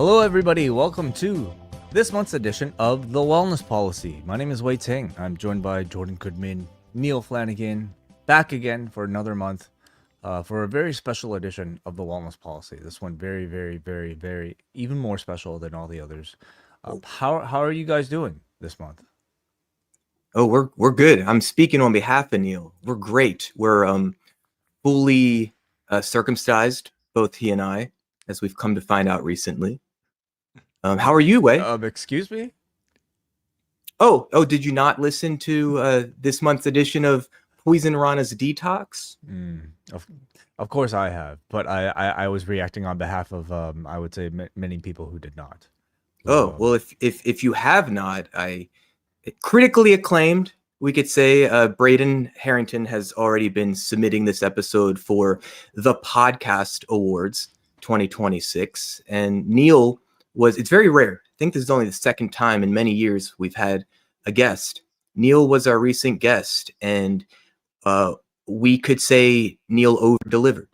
Hello, everybody. Welcome to this month's edition of The Wellness Policy. My name is Wai Ting. I'm joined by Goodman Neal Flanagan, back again for another month for a very special edition of The Wellness Policy. This one very, even more special than all the others. How are you guys doing this month? Oh, we're good. I'm speaking on behalf of Neil. We're great. We're fully circumcised, both he and I, as we've come to find out recently. How are you, Wai? Excuse me? Oh, did you not listen to this month's edition of Poison Rana's Detox? Of course I have, but I was reacting on behalf of I would say many people who did not. Oh, well, if you have not, critically acclaimed, we could say, Braden Harrington has already been submitting this episode for the Podcast Awards 2026. And Neil it's very rare. I think this is only the second time in many years we've had a guest. Neil was our recent guest, and we could say Neil over-delivered.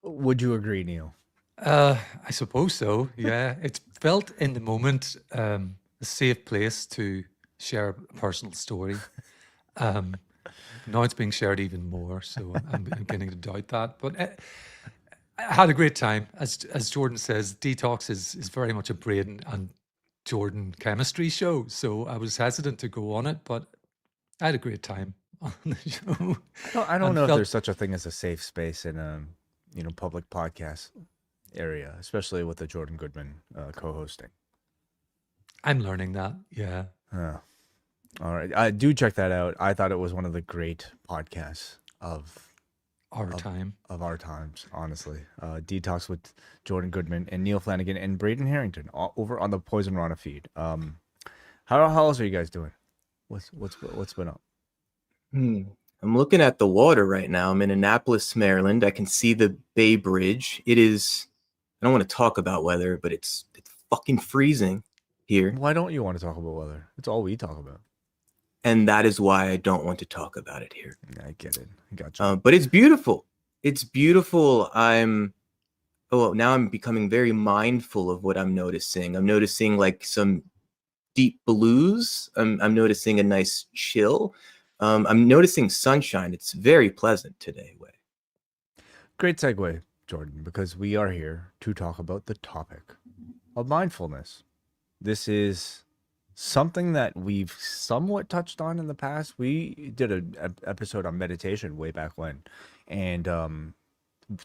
Would you agree, Neil? I suppose so, yeah. It felt in the moment a safe place to share a personal story. Now it's being shared even more, so I'm beginning to doubt that. But I had a great time. As Jordan says, Detox is very much a Braden and Jordan chemistry show, so I was hesitant to go on it, but I had a great time on the show. I don't know if there's such a thing as a safe space in a public podcast area, especially with the Jordan Goodman co-hosting. I'm learning that, yeah. All right, I do check that out. I thought it was one of the great podcasts of our times, honestly. Detox with Jordan Goodman and Neal Flanagan and Braden Harrington over on the Poison Rana feed. How else are you guys doing? What's been up? I'm looking at the water right now. I'm in Annapolis, Maryland. I can see the Bay Bridge. It is, I don't want to talk about weather, but it's fucking freezing here. Why don't you want to talk about weather? It's all we talk about. And that is why I don't want to talk about it here. I get it. I got you. But it's beautiful. It's beautiful. Now I'm becoming very mindful of what I'm noticing. I'm noticing like some deep blues. I'm noticing a nice chill. I'm noticing sunshine. It's very pleasant today, Wai. Great segue, Jordan, because we are here to talk about the topic of mindfulness. This is something that we've somewhat touched on in the past. We did an episode on meditation way back when, and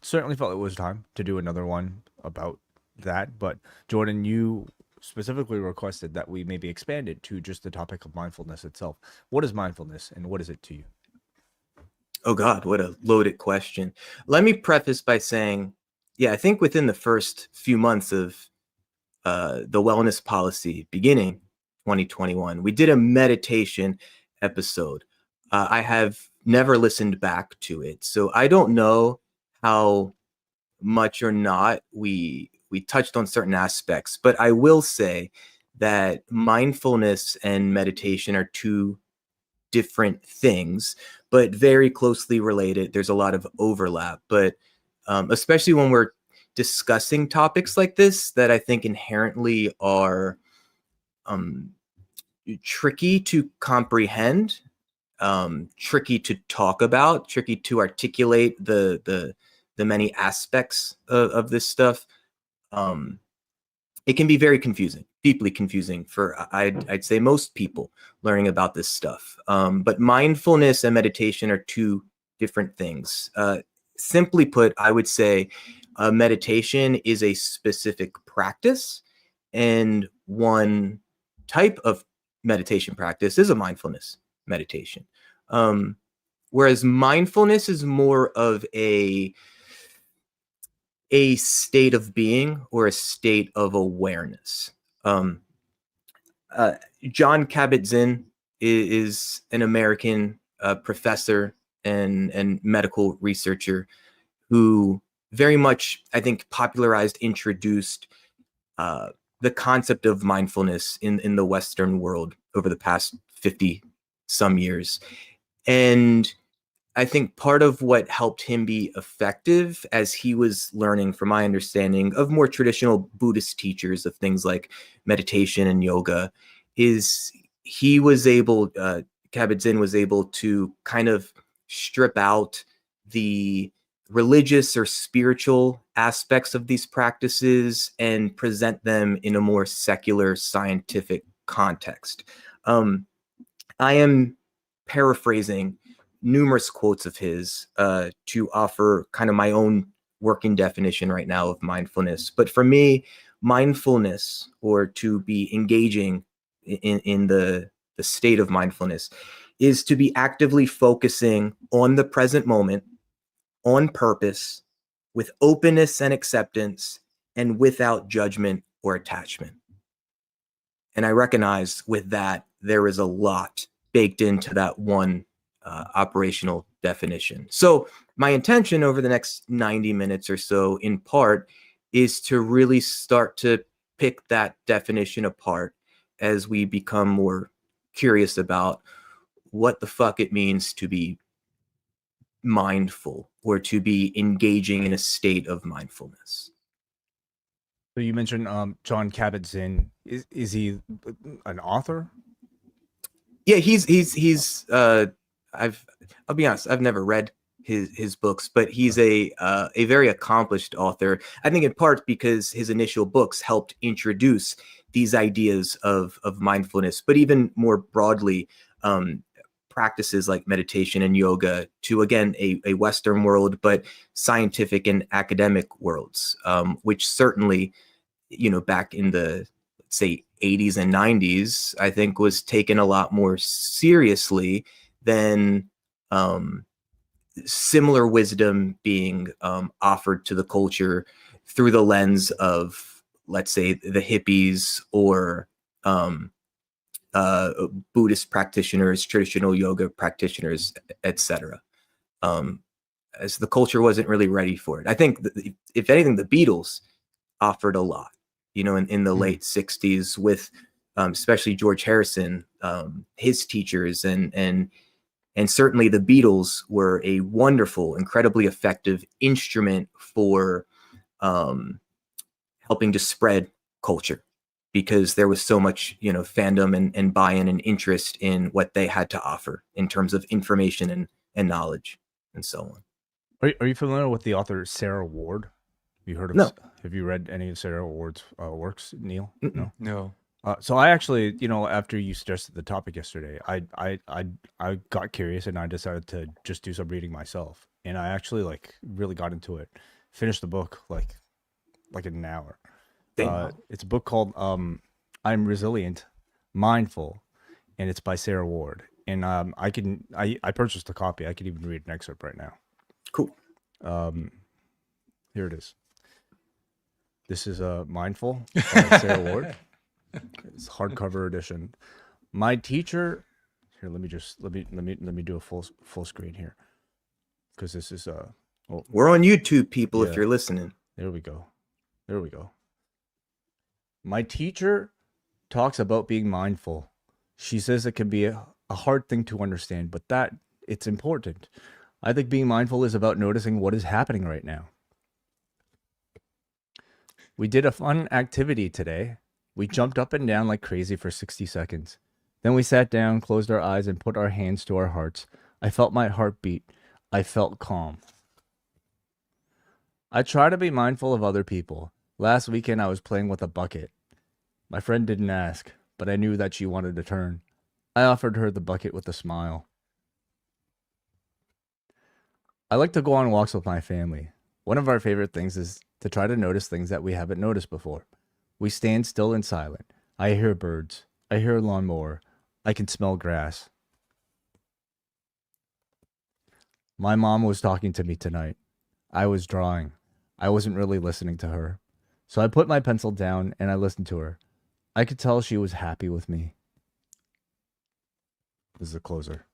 certainly felt it was time to do another one about that. But Jordan, you specifically requested that we maybe expand it to just the topic of mindfulness itself. What is mindfulness, and what is it to you? Oh God, what a loaded question. Let me preface by saying, yeah, I think within the first few months of the wellness policy beginning 2021, we did a meditation episode. I have never listened back to it, so I don't know how much or not we touched on certain aspects, but I will say that mindfulness and meditation are two different things, but very closely related. There's a lot of overlap, but especially when we're discussing topics like this that I think inherently are tricky to comprehend, tricky to talk about, tricky to articulate the many aspects of this stuff. It can be very confusing, deeply confusing for I'd say most people learning about this stuff. But mindfulness and meditation are two different things. Simply put, I would say meditation is a specific practice, and one type of meditation practice is a mindfulness meditation. Whereas mindfulness is more of a state of being or a state of awareness. John Kabat-Zinn is an American professor and medical researcher who very much, I think, introduced the concept of mindfulness in the Western world over the past 50 some years. And I think part of what helped him be effective as he was learning, from my understanding of more traditional Buddhist teachers of things like meditation and yoga, is he was able, Kabat-Zinn was able to kind of strip out the religious or spiritual aspects of these practices and present them in a more secular scientific context. I am paraphrasing numerous quotes of his to offer kind of my own working definition right now of mindfulness. But for me, mindfulness, or to be engaging in the state of mindfulness, is to be actively focusing on the present moment, on purpose, with openness and acceptance, and without judgment or attachment. And I recognize with that, there is a lot baked into that one operational definition. So my intention over the next 90 minutes or so, in part, is to really start to pick that definition apart as we become more curious about what the fuck it means to be mindful, or to be engaging in a state of mindfulness. So you mentioned John Kabat-Zinn. Is he an author? Yeah, I'll be honest, I've never read his books, but he's a very accomplished author. I think in part because his initial books helped introduce these ideas of mindfulness, but even more broadly, practices like meditation and yoga to, again, a Western world, but scientific and academic worlds, which certainly, back in the, let's say, 80s and 90s, I think was taken a lot more seriously than similar wisdom being offered to the culture through the lens of, let's say, the hippies or Buddhist practitioners, traditional yoga practitioners, etc. As the culture wasn't really ready for it. I think, if anything, the Beatles offered a lot, in the late 60s with especially George Harrison, his teachers, and certainly the Beatles were a wonderful, incredibly effective instrument for helping to spread culture, because there was so much, fandom and buy-in and interest in what they had to offer in terms of information and knowledge and so on. Are you familiar with the author Sarah Ward? You heard of? No. Have you read any of Sarah Ward's works, Neil? No. No. So I actually, after you suggested the topic yesterday, I got curious and I decided to just do some reading myself, and I actually really got into it. Finished the book like in an hour. It's a book called "I'm Resilient, Mindful," and it's by Sarah Ward. And I purchased a copy. I could even read an excerpt right now. Cool. Here it is. This is Mindful by Sarah Ward. It's hardcover edition. My teacher. Here, let me do a full screen here, because this is we're on YouTube, people. Yeah. If you're listening. There we go. My teacher talks about being mindful. She says it can be a hard thing to understand, but that it's important. I think being mindful is about noticing what is happening right now. We did a fun activity today. We jumped up and down like crazy for 60 seconds. Then we sat down, closed our eyes, and put our hands to our hearts. I felt my heart beat. I felt calm. I try to be mindful of other people. Last weekend, I was playing with a bucket. My friend didn't ask, but I knew that she wanted a turn. I offered her the bucket with a smile. I like to go on walks with my family. One of our favorite things is to try to notice things that we haven't noticed before. We stand still and silent. I hear birds. I hear a lawnmower. I can smell grass. My mom was talking to me tonight. I was drawing. I wasn't really listening to her. So I put my pencil down and I listened to her. I could tell she was happy with me. This is a closer.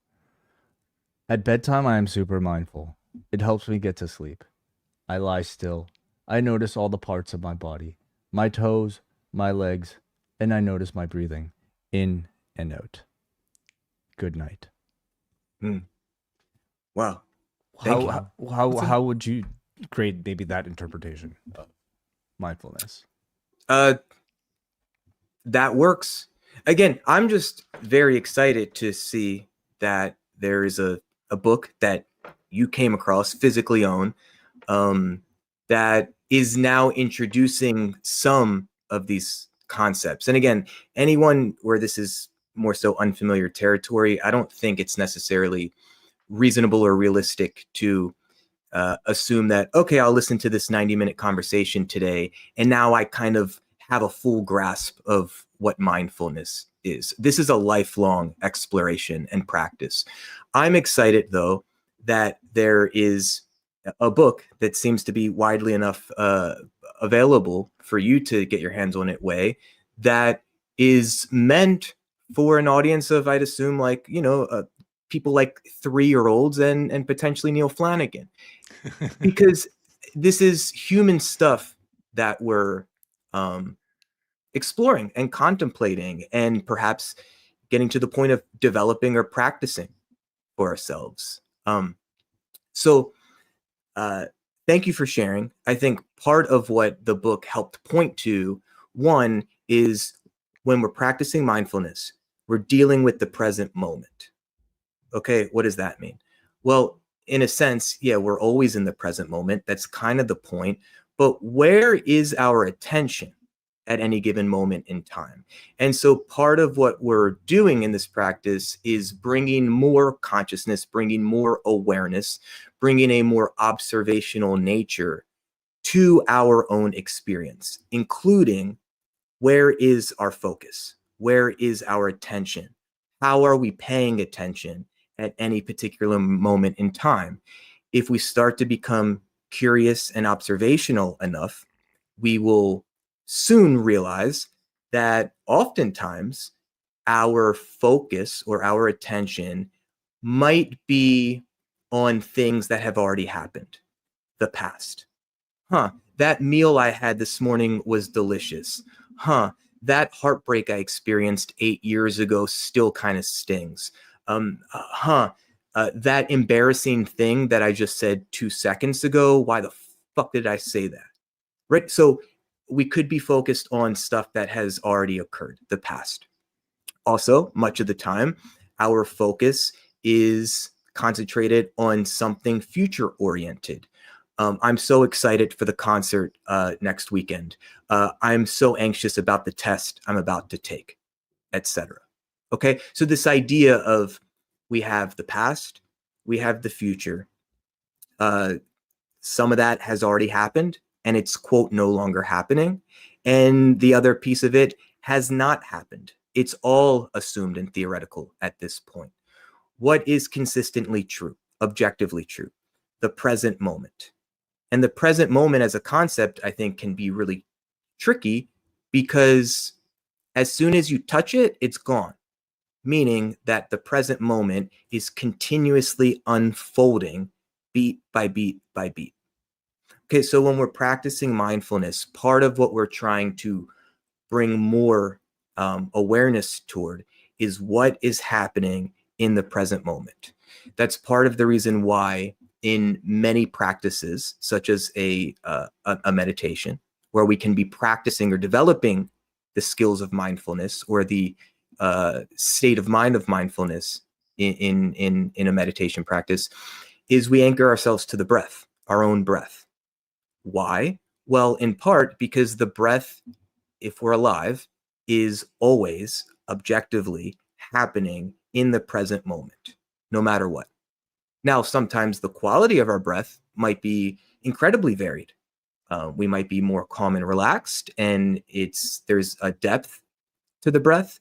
At bedtime, I am super mindful. It helps me get to sleep. I lie still. I notice all the parts of my body, my toes, my legs, and I notice my breathing in and out. Good night. Wow. Thank how you. how would you grade maybe that interpretation of mindfulness? That works. Again, I'm just very excited to see that there is a book that you came across, physically own, that is now introducing some of these concepts. And again, anyone where this is more so unfamiliar territory, I don't think it's necessarily reasonable or realistic to assume that, okay, I'll listen to this 90-minute conversation today, and now I kind of have a full grasp of what mindfulness is. This is a lifelong exploration and practice. I'm excited, though, that there is a book that seems to be widely enough available for you to get your hands on it, Wai, that is meant for an audience of, I'd assume, like, people like 3-year-olds and potentially Neal Flanagan, because this is human stuff that we're exploring and contemplating and perhaps getting to the point of developing or practicing for ourselves. So thank you for sharing. I think part of what the book helped point to, one, is when we're practicing mindfulness, we're dealing with the present moment. Okay, what does that mean? Well, in a sense, yeah, we're always in the present moment. That's kind of the point. But where is our attention at any given moment in time? And so part of what we're doing in this practice is bringing more consciousness, bringing more awareness, bringing a more observational nature to our own experience, including where is our focus? Where is our attention? How are we paying attention at any particular moment in time? If we start to become curious and observational enough, we will soon realize that oftentimes our focus or our attention might be on things that have already happened, the past. That meal I had this morning was delicious. That heartbreak I experienced 8 years ago still kind of stings. That embarrassing thing that I just said 2 seconds ago, why the fuck did I say that? Right? So we could be focused on stuff that has already occurred, the past. Also, much of the time, our focus is concentrated on something future-oriented. I'm so excited for the concert next weekend. I'm so anxious about the test I'm about to take, etc. Okay, so this idea of we have the past, we have the future. Some of that has already happened, and it's, quote, no longer happening. And the other piece of it has not happened. It's all assumed and theoretical at this point. What is consistently true, objectively true? The present moment. And the present moment as a concept, I think, can be really tricky because as soon as you touch it, it's gone. Meaning that the present moment is continuously unfolding beat by beat by beat. Okay, so when we're practicing mindfulness, part of what we're trying to bring more awareness toward is what is happening in the present moment. That's part of the reason why in many practices, such as a meditation, where we can be practicing or developing the skills of mindfulness or the state of mind of mindfulness in a meditation practice, is we anchor ourselves to the breath, our own breath. Why? Well, in part because the breath, if we're alive, is always objectively happening in the present moment, no matter what. Now, sometimes the quality of our breath might be incredibly varied. We might be more calm and relaxed, and there's a depth to the breath.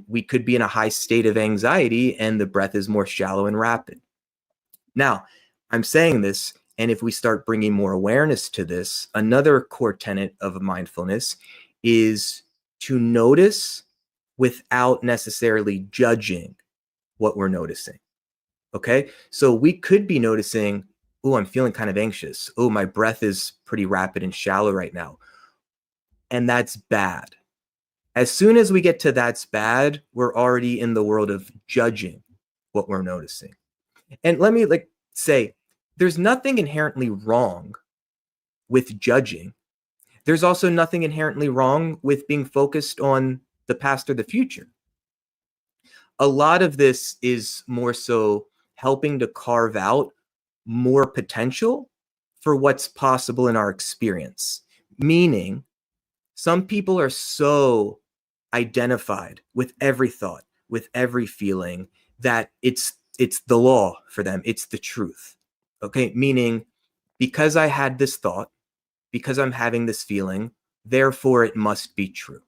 We could be in a high state of anxiety, and the breath is more shallow and rapid. Now, I'm saying this, and if we start bringing more awareness to this, another core tenet of mindfulness is to notice without necessarily judging what we're noticing. Okay, so we could be noticing, oh, I'm feeling kind of anxious. Oh, my breath is pretty rapid and shallow right now. And that's bad. As soon as we get to that's bad, we're already in the world of judging what we're noticing. And let me say, there's nothing inherently wrong with judging. There's also nothing inherently wrong with being focused on the past or the future. A lot of this is more so helping to carve out more potential for what's possible in our experience. Meaning, some people are so identified with every thought, with every feeling, that it's the law for them. It's the truth. Okay, meaning, because I had this thought, because I'm having this feeling, therefore it must be true.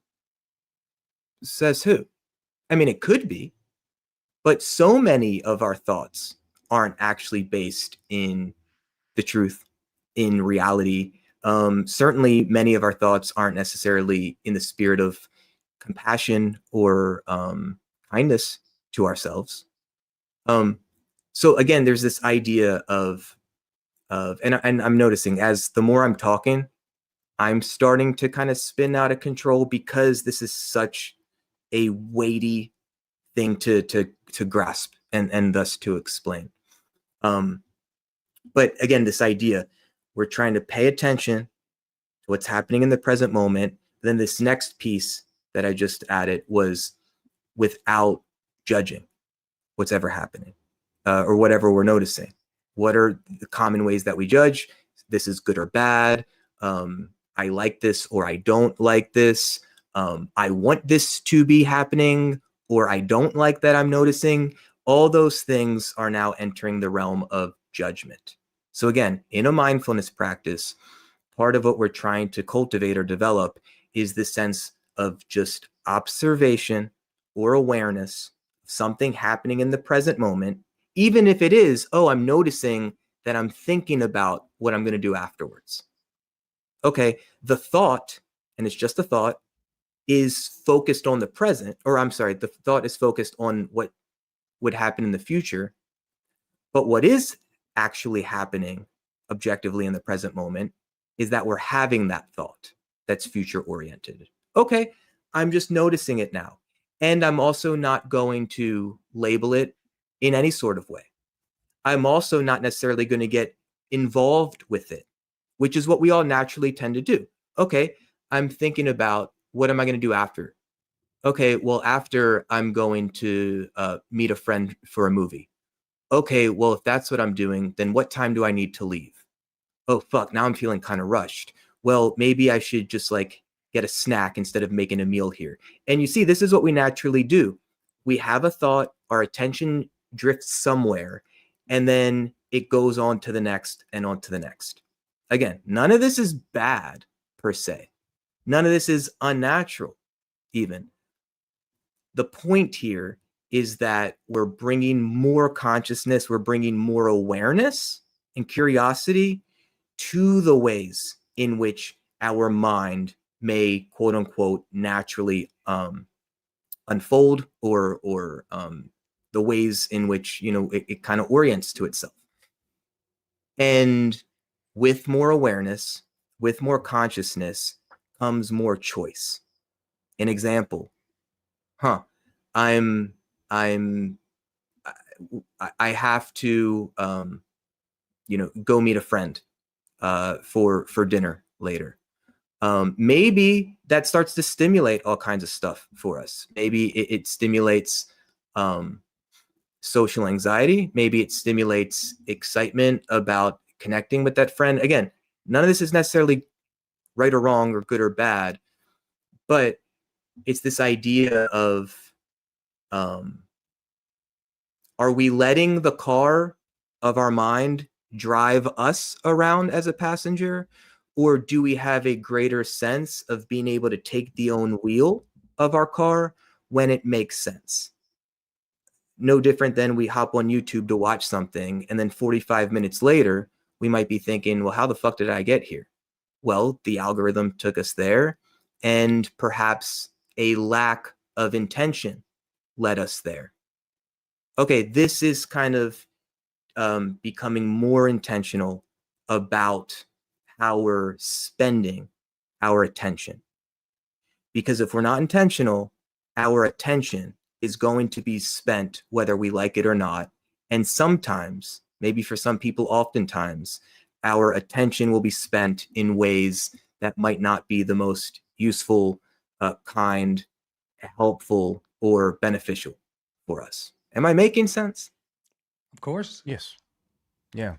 Says who? I mean, it could be, but so many of our thoughts aren't actually based in the truth, in reality. Certainly, many of our thoughts aren't necessarily in the spirit of compassion or kindness to ourselves. So again, there's this idea of and I'm noticing as the more I'm talking, I'm starting to kind of spin out of control because this is such a weighty thing to grasp and thus to explain. But again, this idea, we're trying to pay attention to what's happening in the present moment. Then this next piece that I just added was without judging what's ever happening or whatever we're noticing. What are the common ways that we judge? This is good or bad. I like this or I don't like this. I want this to be happening or I don't like that I'm noticing. All those things are now entering the realm of judgment. So again, in a mindfulness practice, part of what we're trying to cultivate or develop is the sense of just observation or awareness of something happening in the present moment, even if it is, oh, I'm noticing that I'm thinking about what I'm going to do afterwards. Okay, the thought, and it's just a thought, is focused on the present, or I'm sorry, the thought is focused on what would happen in the future. But what is actually happening objectively in the present moment is that we're having that thought that's future oriented. Okay, I'm just noticing it now. And I'm also not going to label it in any sort of way. I'm also not necessarily going to get involved with it, which is what we all naturally tend to do. Okay, I'm thinking about what am I going to do after? Okay, well, after I'm going to meet a friend for a movie. Okay, well, if that's what I'm doing, then what time do I need to leave? Oh, fuck, now I'm feeling kind of rushed. Well, maybe I should just like get a snack instead of making a meal here. And you see, this is what we naturally do. We have a thought, our attention drifts somewhere, and then it goes on to the next and on to the next. Again, none of this is bad per se. None of this is unnatural, even. The point here is that we're bringing more consciousness, we're bringing more awareness and curiosity to the ways in which our mind may, quote unquote, naturally unfold, or the ways in which, you know, it kind of orients to itself. And with more awareness, with more consciousness comes more choice. An example, I'm I have to go meet a friend for dinner later. Maybe that starts to stimulate all kinds of stuff for us. Maybe it stimulates social anxiety. Maybe it stimulates excitement about connecting with that friend. Again, none of this is necessarily right or wrong or good or bad, but it's this idea of are we letting the car of our mind drive us around as a passenger? Or do we have a greater sense of being able to take the own wheel of our car when it makes sense? No different than we hop on YouTube to watch something, and then 45 minutes later, we might be thinking, well, how the fuck did I get here? Well, the algorithm took us there, and perhaps a lack of intention led us there. Okay, this is kind of becoming more intentional about how we're spending our attention. Because if we're not intentional, our attention is going to be spent whether we like it or not. And sometimes, maybe for some people, oftentimes, our attention will be spent in ways that might not be the most useful, kind, helpful, or beneficial for us. Am I making sense? Of course. Yes. Yeah.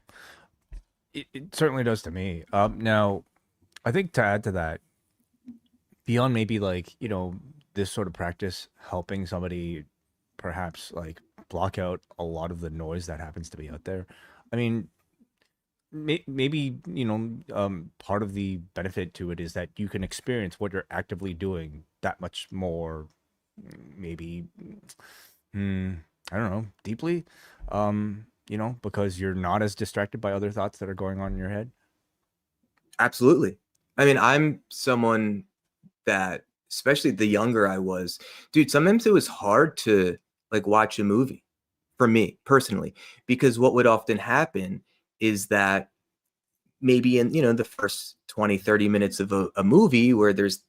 It certainly does to me. Now, I think to add to that, beyond maybe like, this sort of practice helping somebody perhaps like block out a lot of the noise that happens to be out there. I mean, maybe, part of the benefit to it is that you can experience what you're actively doing that much more, maybe, I don't know, deeply, because you're not as distracted by other thoughts that are going on in your head. Absolutely. I mean, I'm someone that, especially the younger I was, dude, sometimes it was hard to like watch a movie for me personally, because what would often happen is that maybe in, the first 20, 30 minutes of a movie where there's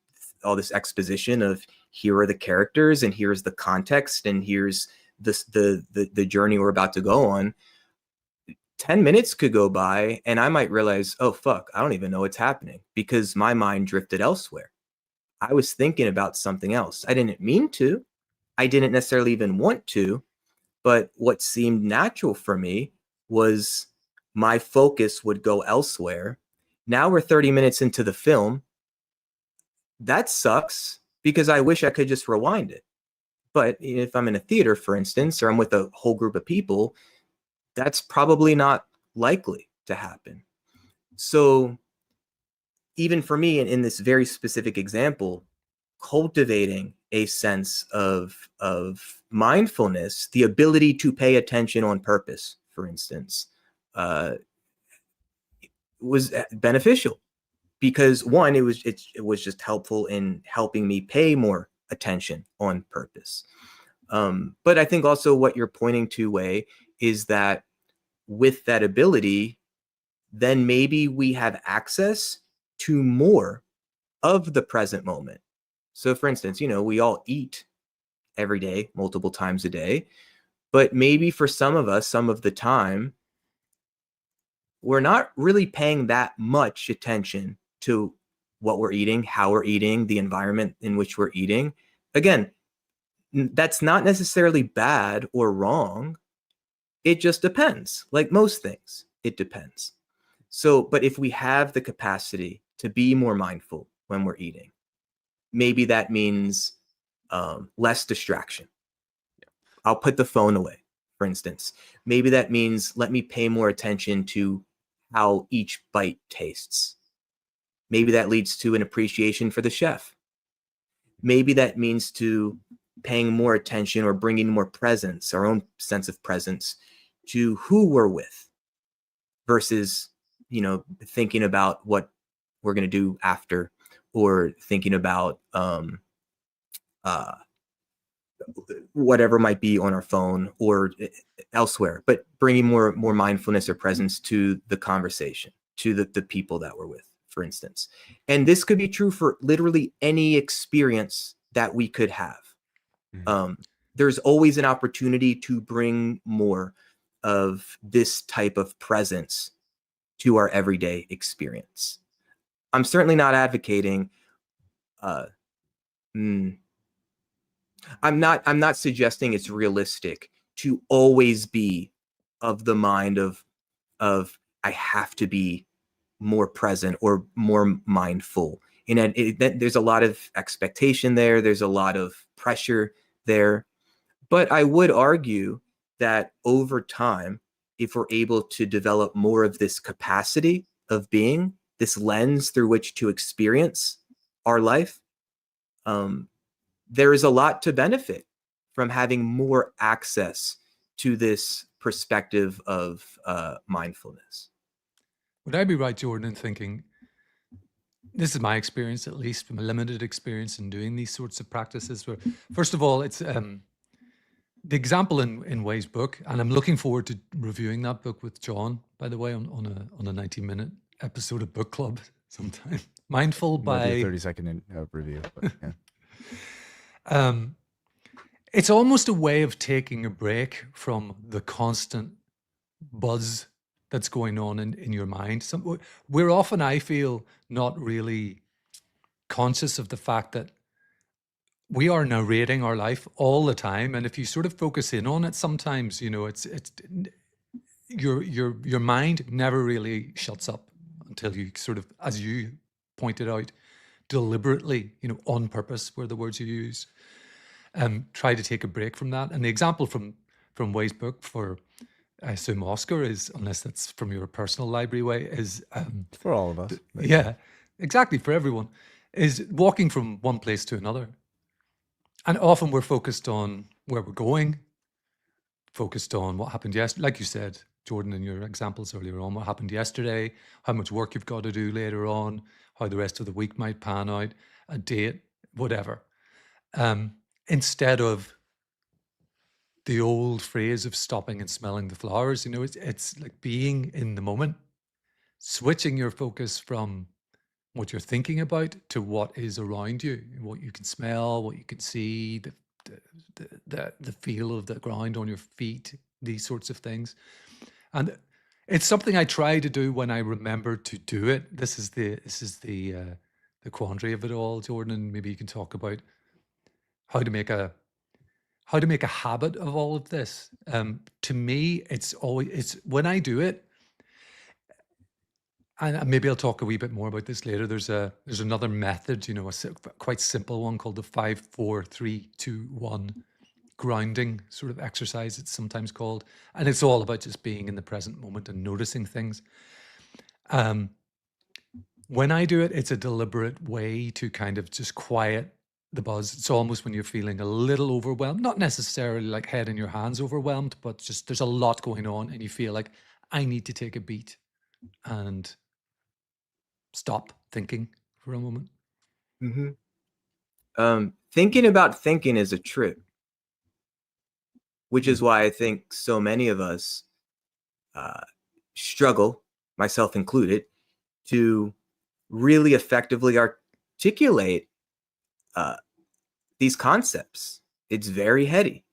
all this exposition of here are the characters and here's the context and here's the journey we're about to go on. 10 minutes could go by and I might realize, oh, fuck, I don't even know what's happening because my mind drifted elsewhere. I was thinking about something else. I didn't mean to. I didn't necessarily even want to. But what seemed natural for me was my focus would go elsewhere. Now we're 30 minutes into the film. That sucks because I wish I could just rewind it. But if I'm in a theater, for instance, or I'm with a whole group of people, that's probably not likely to happen. So even for me, in this very specific example, cultivating a sense of mindfulness, the ability to pay attention on purpose, for instance, was beneficial because one, it was just helpful in helping me pay more attention on purpose. But I think also what you're pointing to, Wai, is that with that ability, then maybe we have access to more of the present moment. So for instance, we all eat every day, multiple times a day, but maybe for some of us, some of the time, we're not really paying that much attention to what we're eating, how we're eating, the environment in which we're eating. Again, that's not necessarily bad or wrong. It just depends. Like most things, it depends. So, but if we have the capacity to be more mindful when we're eating, maybe that means less distraction. I'll put the phone away, for instance. Maybe that means let me pay more attention to how each bite tastes. Maybe that leads to an appreciation for the chef. Maybe that means to paying more attention or bringing more presence, our own sense of presence, to who we're with versus, thinking about what we're going to do after or thinking about whatever might be on our phone or elsewhere, but bringing more mindfulness or presence to the conversation, to the people that we're with, for instance. And this could be true for literally any experience that we could have. There's always an opportunity to bring more of this type of presence to our everyday experience. I'm certainly not advocating I'm not suggesting it's realistic to always be of the mind of I have to be more present or more mindful. And there's a lot of expectation there. There's a lot of pressure there. But I would argue that over time, if we're able to develop more of this capacity of being, this lens through which to experience our life, there is a lot to benefit from having more access to this perspective of mindfulness. Would I be right, Jordan, in thinking, this is my experience, at least from a limited experience in doing these sorts of practices, where, first of all, it's the example in Wai's book, and I'm looking forward to reviewing that book with John, by the way, on a 90-minute episode of Book Club sometime. Mindful We'll do a by 30-second review. But, yeah. It's almost a way of taking a break from the constant buzz that's going on in your mind. We're often, I feel, not really conscious of the fact that we are narrating our life all the time, and if you sort of focus in on it, sometimes it's your mind never really shuts up until you sort of, as you pointed out, deliberately, on purpose were the words you use, try to take a break from that. And the example from Wai's book for, I assume, Oscar is, unless that's from your personal library, Wai, is For all of us. yeah, exactly, for everyone, is walking from one place to another. And often we're focused on where we're going, focused on what happened yesterday, like you said, Jordan, in your examples earlier on, what happened yesterday, how much work you've got to do later on, how the rest of the week might pan out, a date, whatever. Instead of the old phrase of stopping and smelling the flowers, it's like being in the moment, switching your focus from what you're thinking about to what is around you, what you can smell, what you can see, the feel of the ground on your feet, these sorts of things. And it's something I try to do when I remember to do it. This is the quandary of it all, Jordan, and maybe you can talk about how to make a habit of all of this. To me, it's when I do it, and maybe I'll talk a wee bit more about this later. There's another method, a quite simple one called the 5-4-3-2-1 grounding sort of exercise, it's sometimes called, and it's all about just being in the present moment and noticing things. When I do it, it's a deliberate way to kind of just quiet the buzz. It's almost when you're feeling a little overwhelmed, not necessarily like head in your hands overwhelmed, but just there's a lot going on and you feel like, I need to take a beat and stop thinking for a moment. Thinking about thinking is a trip, which is why I think so many of us struggle, myself included, to really effectively articulate these concepts. It's very heady.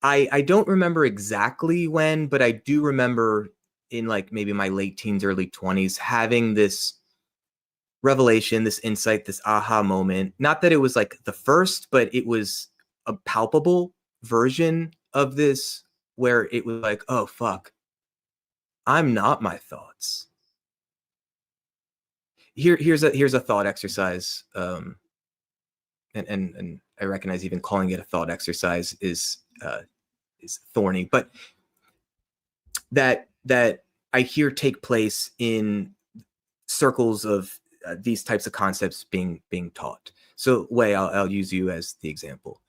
I don't remember exactly when, but I do remember in like maybe my late teens, early 20s, having this revelation, this insight, this aha moment. Not that it was like the first, but it was a palpable version of this where it was like, oh, fuck, I'm not my thoughts. Here's a thought exercise. And I recognize even calling it a thought exercise is thorny, but that I hear take place in circles of these types of concepts being taught. So, Wai, I'll use you as the example.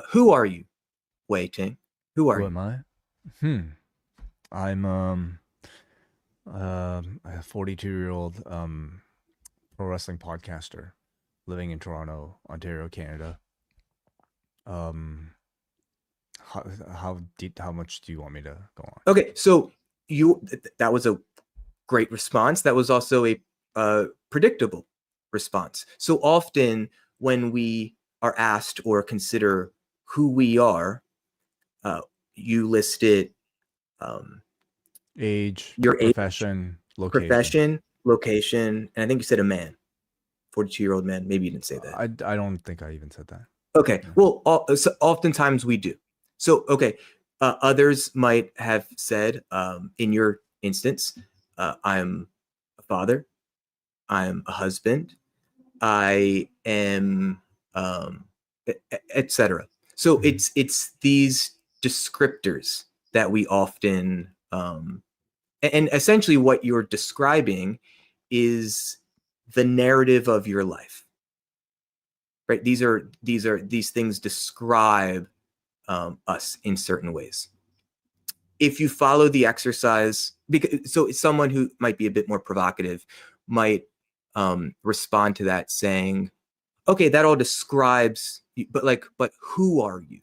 Who are you, Wai Ting? Who are Who you? am I? I'm a 42-year-old pro wrestling podcaster living in Toronto, Ontario, Canada. How much do you want me to go on? Okay, so that was a great response. That was also a predictable response. So often when we are asked or consider who we are, you listed Age, your profession, location, and I think you said a man, 42-year-old man. Maybe you didn't say that. I don't think I even said that. Okay. Well, so oftentimes we do. So, okay. Others might have said, in your instance, I'm a father, I'm a husband, I am, etc. So it's these descriptors that we often, and essentially what you're describing is the narrative of your life. Right? These things describe us in certain ways. If you follow the exercise, so someone who might be a bit more provocative might respond to that saying, okay, that all describes, but who are you?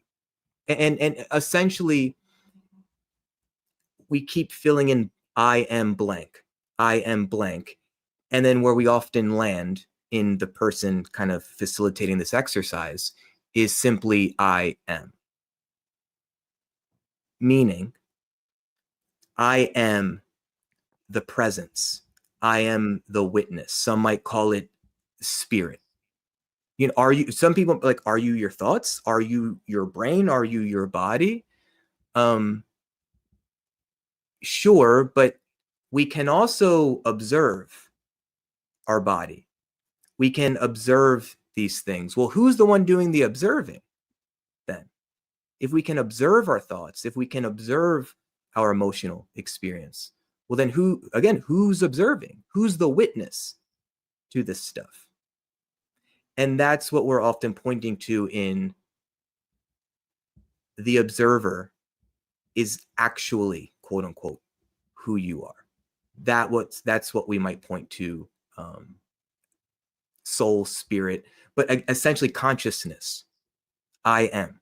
And essentially, we keep filling in I am blank, and then where we often land in the person kind of facilitating this exercise is simply I am. Meaning, I am the presence. I am the witness. Some might call it spirit. Are you, some people like, are you your thoughts? Are you your brain? Are you your body? Sure, but we can also observe our body. We can observe these things. Well, who's the one doing the observing then? If we can observe our thoughts, if we can observe our emotional experience, well, then who's observing? Who's the witness to this stuff? And that's what we're often pointing to in the observer is actually, quote unquote, who you are. That's what we might point to, soul, spirit, but essentially consciousness. I'm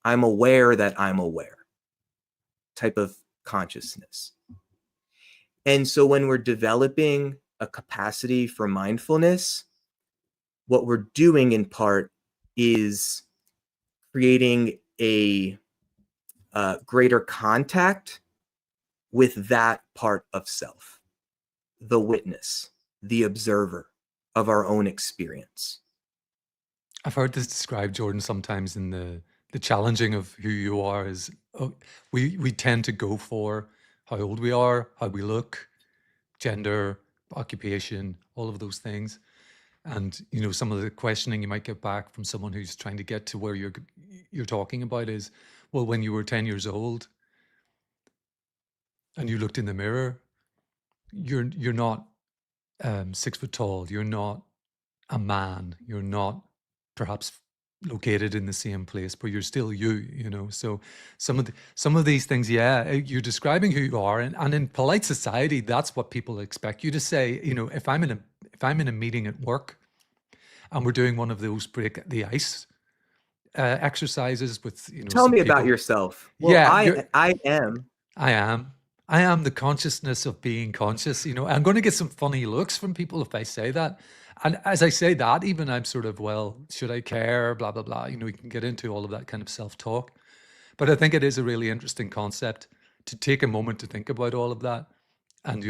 aware that I'm aware type of consciousness. And so when we're developing a capacity for mindfulness, what we're doing in part is creating a greater contact with that part of self, the witness, the observer of our own experience. I've heard this described, Jordan, sometimes in the challenging of who you are is we tend to go for how old we are, how we look, gender, occupation, all of those things. And some of the questioning you might get back from someone who's trying to get to where you're talking about is, well, when you were 10 years old and you looked in the mirror, you're not 6 foot tall, you're not a man, you're not perhaps located in the same place, but you're still you. So some of these things, you're describing who you are, and in polite society, that's what people expect you to say. If I'm in a meeting at work and we're doing one of those break the ice exercises with Tell some me people. about yourself. Well, Yeah, I am. I am the consciousness of being conscious. I'm going to get some funny looks from people if I say that. And as I say that, even I'm sort of, well, should I care? Blah, blah, blah. We can get into all of that kind of self-talk. But I think it is a really interesting concept to take a moment to think about all of that. And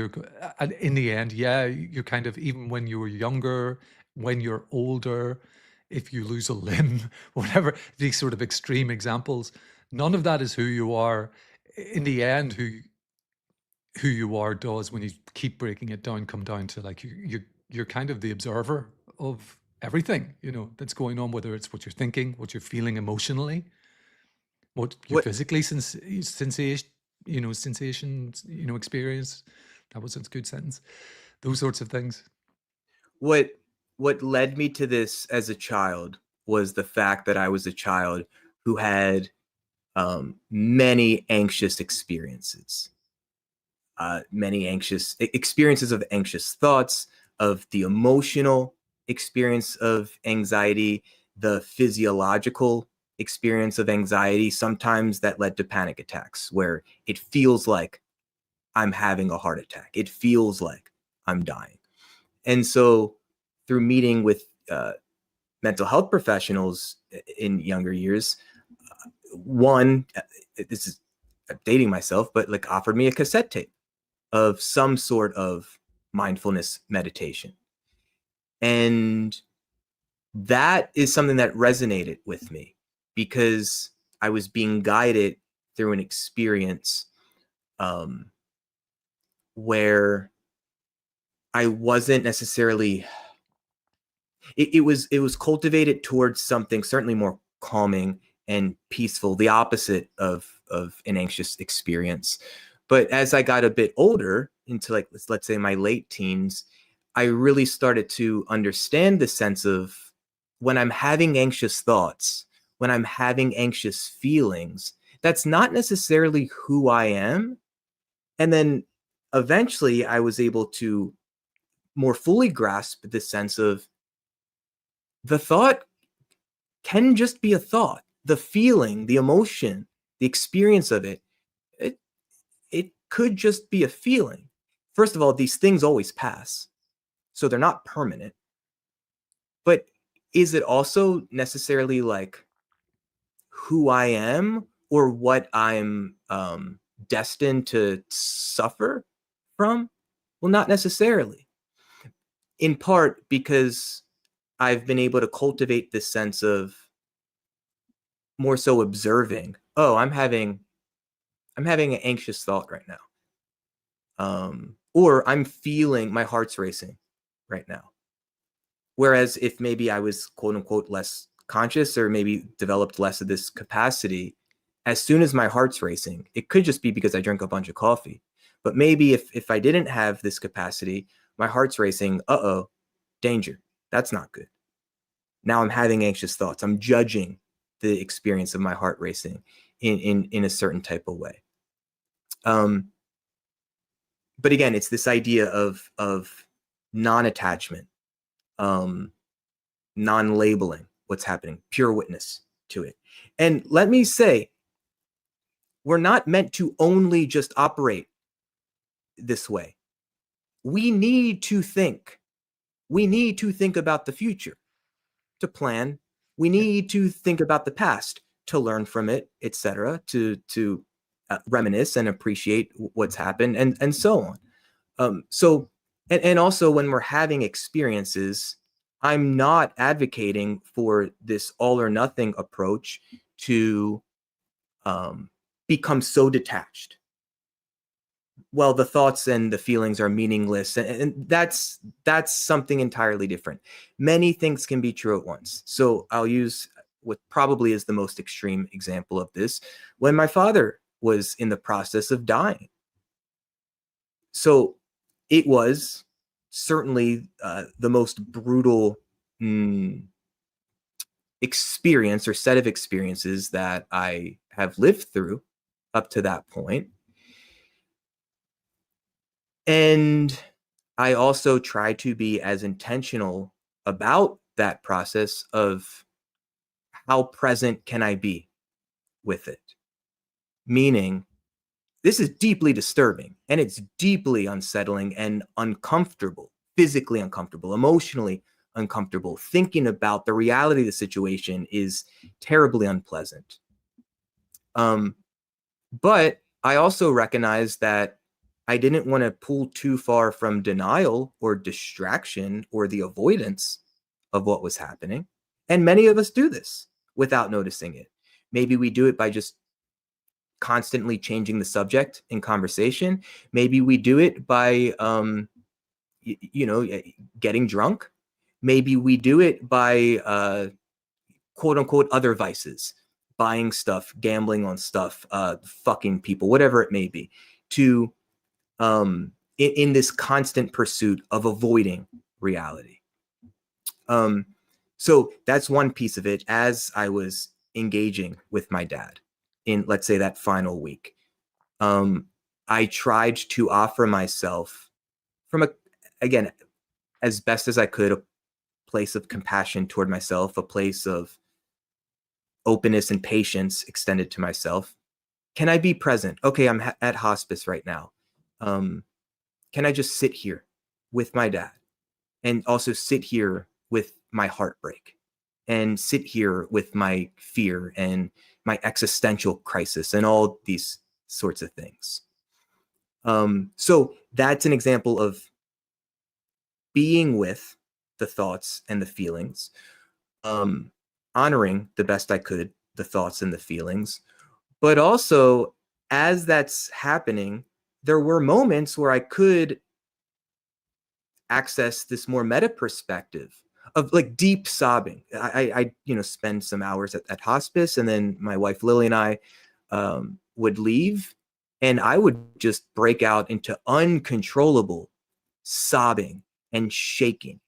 and in the end, you're kind of, even when you were younger, when you're older, if you lose a limb, whatever, these sort of extreme examples, none of that is who you are. In the end, who you are does, when you keep breaking it down, come down to like you're kind of the observer of everything that's going on, whether it's what you're thinking, what you're feeling emotionally, what you physically sensations experience. That was a good sentence. Those sorts of things. What led me to this as a child was the fact that I was a child who had many anxious experiences. Many anxious experiences of anxious thoughts, of the emotional experience of anxiety, the physiological experience of anxiety. Sometimes that led to panic attacks where it feels like I'm having a heart attack. It feels like I'm dying. And so through meeting with mental health professionals in younger years, one, this is dating myself, but like offered me a cassette tape of some sort of mindfulness meditation. And that is something that resonated with me because I was being guided through an experience where I wasn't necessarily, it was cultivated towards something certainly more calming and peaceful, the opposite of an anxious experience. But as I got a bit older, into like, let's say my late teens, I really started to understand the sense of when I'm having anxious thoughts, when I'm having anxious feelings, that's not necessarily who I am. And then eventually I was able to more fully grasp the sense of the thought can just be a thought. The feeling, the emotion, the experience of it could just be a feeling. First of all, these things always pass, so they're not permanent. But is it also necessarily like who I am or what I'm destined to suffer from? Well, not necessarily. In part because I've been able to cultivate this sense of more so observing, oh, I'm having an anxious thought right now. Or I'm feeling my heart's racing right now. Whereas if maybe I was quote unquote less conscious or maybe developed less of this capacity, as soon as my heart's racing, it could just be because I drank a bunch of coffee. But maybe if I didn't have this capacity, my heart's racing, danger. That's not good. Now I'm having anxious thoughts. I'm judging the experience of my heart racing in a certain type of way. But again, it's this idea of non-attachment, non-labeling what's happening, pure witness to it. And let me say, we're not meant to only just operate this way. We need to think. We need to think about the future, to plan. We need to think about the past, to learn from it, etc., to reminisce and appreciate what's happened, and so on. And also when we're having experiences, I'm not advocating for this all or nothing approach to become so detached. Well, the thoughts and the feelings are meaningless, and that's something entirely different. Many things can be true at once. So I'll use what probably is the most extreme example of this, when my father was in the process of dying. So it was certainly the most brutal experience or set of experiences that I have lived through up to that point. And I also try to be as intentional about that process of how present can I be with it? Meaning, this is deeply disturbing and it's deeply unsettling and uncomfortable, physically uncomfortable, emotionally uncomfortable. Thinking about the reality of the situation is terribly unpleasant. But I also recognize that I didn't want to pull too far from denial or distraction or the avoidance of what was happening. And many of us do this without noticing it. Maybe we do it by just constantly changing the subject in conversation. Maybe we do it by, getting drunk. Maybe we do it by, quote unquote, other vices, buying stuff, gambling on stuff, fucking people, whatever it may be, to in this constant pursuit of avoiding reality. So that's one piece of it. As I was engaging with my dad in, let's say, that final week, I tried to offer myself from again, as best as I could, a place of compassion toward myself, a place of openness and patience extended to myself. Can I be present? Okay, I'm at hospice right now. Can I just sit here with my dad and also sit here with my heartbreak and sit here with my fear and my existential crisis and all these sorts of things? So that's an example of being with the thoughts and the feelings, honoring the best I could the thoughts and the feelings, but also as that's happening, there were moments where I could access this more meta perspective of like deep sobbing. I spend some hours at hospice, and then my wife Lily and I would leave, and I would just break out into uncontrollable sobbing and shaking,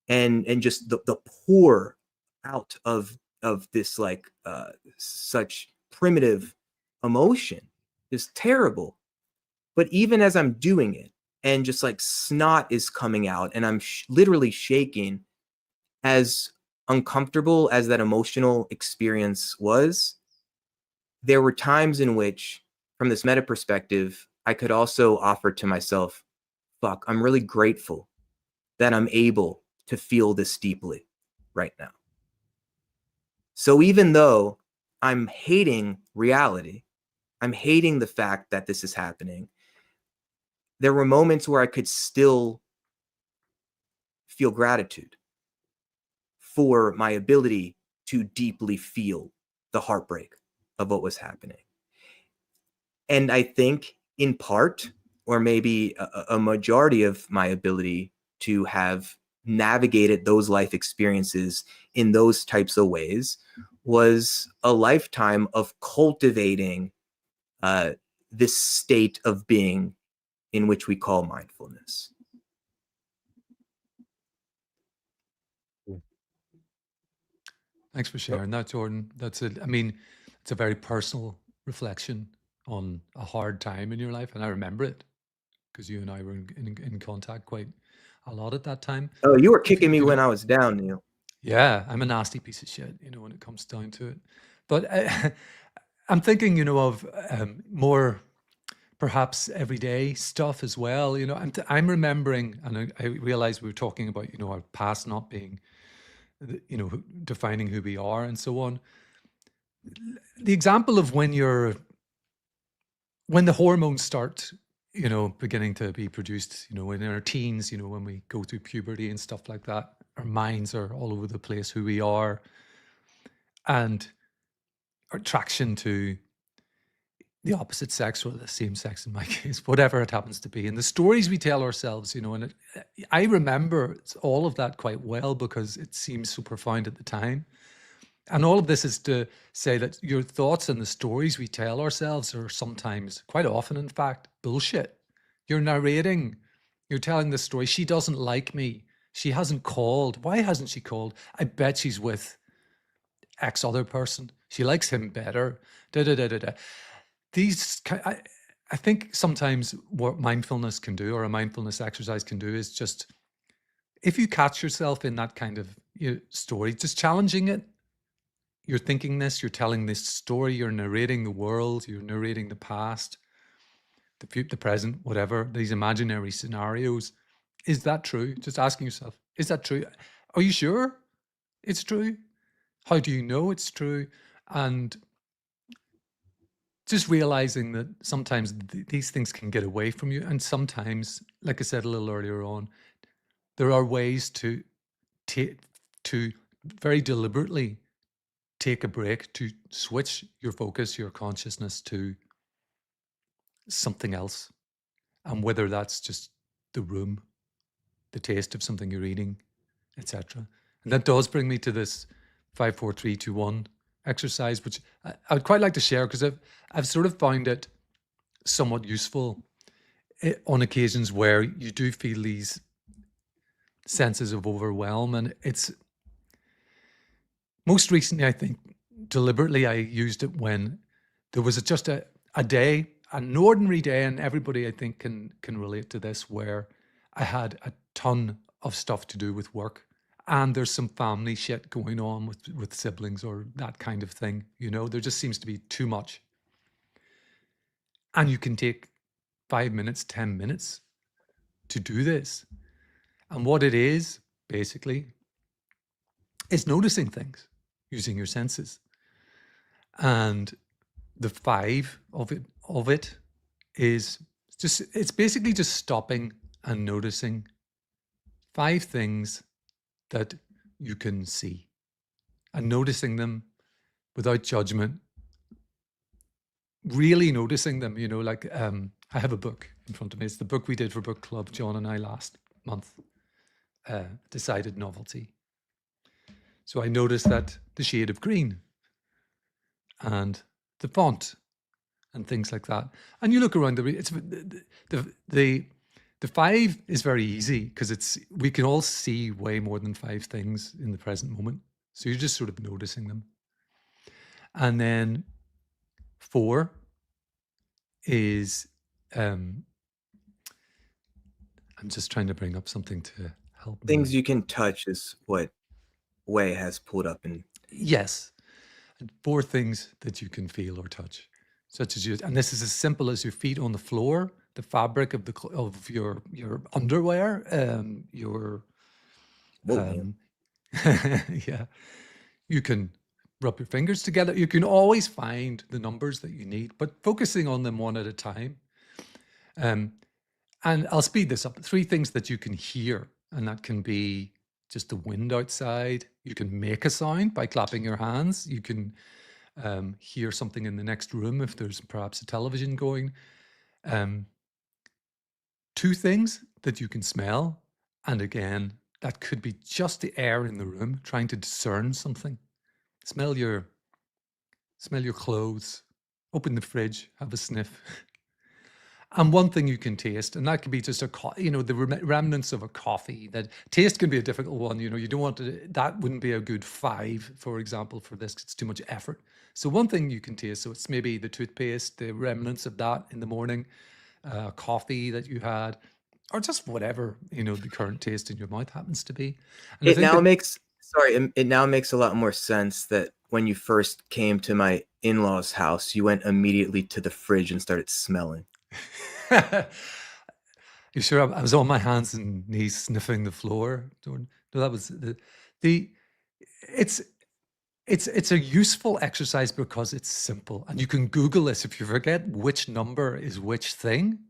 and just the pour out of this like such primitive emotion is terrible. But even as I'm doing it, and just like snot is coming out, and I'm literally shaking, as uncomfortable as that emotional experience was, there were times in which, from this meta perspective, I could also offer to myself, fuck, I'm really grateful that I'm able to feel this deeply right now. So even though I'm hating reality, I'm hating the fact that this is happening. There were moments where I could still feel gratitude for my ability to deeply feel the heartbreak of what was happening. And I think in part, or maybe a majority of my ability to have navigated those life experiences in those types of ways was a lifetime of cultivating this state of being in which we call mindfulness. Thanks for sharing that, Jordan. That's it. I mean, it's a very personal reflection on a hard time in your life, and I remember it because you and I were in contact quite a lot at that time. Oh, you were If you, kicking me you when know, I was down, Neil. yeah, I'm a nasty piece of shit, when it comes down to it. But I'm thinking, of more perhaps everyday stuff as well. I'm remembering, and I realize we were talking about, our past not being, defining who we are and so on. The example of when the hormones start, beginning to be produced, in our teens, when we go through puberty and stuff like that, our minds are all over the place, who we are, and our attraction to the opposite sex or the same sex in my case, whatever it happens to be, and the stories we tell ourselves, and I remember all of that quite well because it seems so profound at the time. And all of this is to say that your thoughts and the stories we tell ourselves are sometimes, quite often, in fact, bullshit. You're narrating, you're telling the story. She doesn't like me. She hasn't called. Why hasn't she called? I bet she's with X other person. She likes him better. Da da da da da. I think sometimes what mindfulness can do, or a mindfulness exercise can do, is just, if you catch yourself in that kind of story, just challenging it. You're thinking this, you're telling this story, you're narrating the world, you're narrating the past, the future, the present, whatever, these imaginary scenarios. Is that true? Just asking yourself, is that true? Are you sure it's true? How do you know it's true? And just realizing that sometimes these things can get away from you. And sometimes, like I said a little earlier on, there are ways to very deliberately take a break, to switch your focus, your consciousness to something else. And whether that's just the room, the taste of something you're eating, etc. And that does bring me to this 5, 4, 3, 2, 1 exercise, which I would quite like to share because I've sort of found it somewhat useful on occasions where you do feel these senses of overwhelm. And it's most recently, I think, deliberately I used it when there was just a day, an ordinary day, and everybody I think can relate to this, where I had a ton of stuff to do with work, and there's some family shit going on with siblings or that kind of thing. There just seems to be too much, and you can take 5 minutes, 10 minutes to do this. And what it is basically is noticing things using your senses. And the 5 of it is just, it's basically just stopping and noticing 5 things that you can see, and noticing them without judgment, really noticing them. I have a book in front of me. It's the book we did for book club, John and I, last month, Decided Novelty. So I noticed that the shade of green and the font and things like that. And you look around the 5 is very easy because we can all see way more than 5 things in the present moment. So you're just sort of noticing them. And then 4 is, I'm just trying to bring up something to help me. Things you can touch is what Wai has pulled up in. Yes. And 4 things that you can feel or touch, such as and this is as simple as your feet on the floor, the fabric of your underwear, Whoa, man. yeah, you can rub your fingers together. You can always find the numbers that you need, but focusing on them one at a time. And I'll speed this up. 3 things that you can hear, and that can be just the wind outside. You can make a sound by clapping your hands. You can hear something in the next room if there's perhaps a television going. 2 things that you can smell, and again, that could be just the air in the room, trying to discern something. Smell your clothes, open the fridge, have a sniff. And 1 thing you can taste, and that could be just the remnants of a coffee. That taste can be a difficult one. You don't want to, that wouldn't be a good 5, for example, for this. It's too much effort. So 1 thing you can taste, so it's maybe the toothpaste, the remnants of that in the morning, coffee that you had, or just whatever, the current taste in your mouth happens to be. And I It think now that, makes it now makes a lot more sense that when you first came to my in-laws' house, you went immediately to the fridge and started smelling. you sure I was on my hands and knees sniffing the floor, Jordan? No, that was the it's it's a useful exercise because it's simple, and you can Google this if you forget which number is which thing,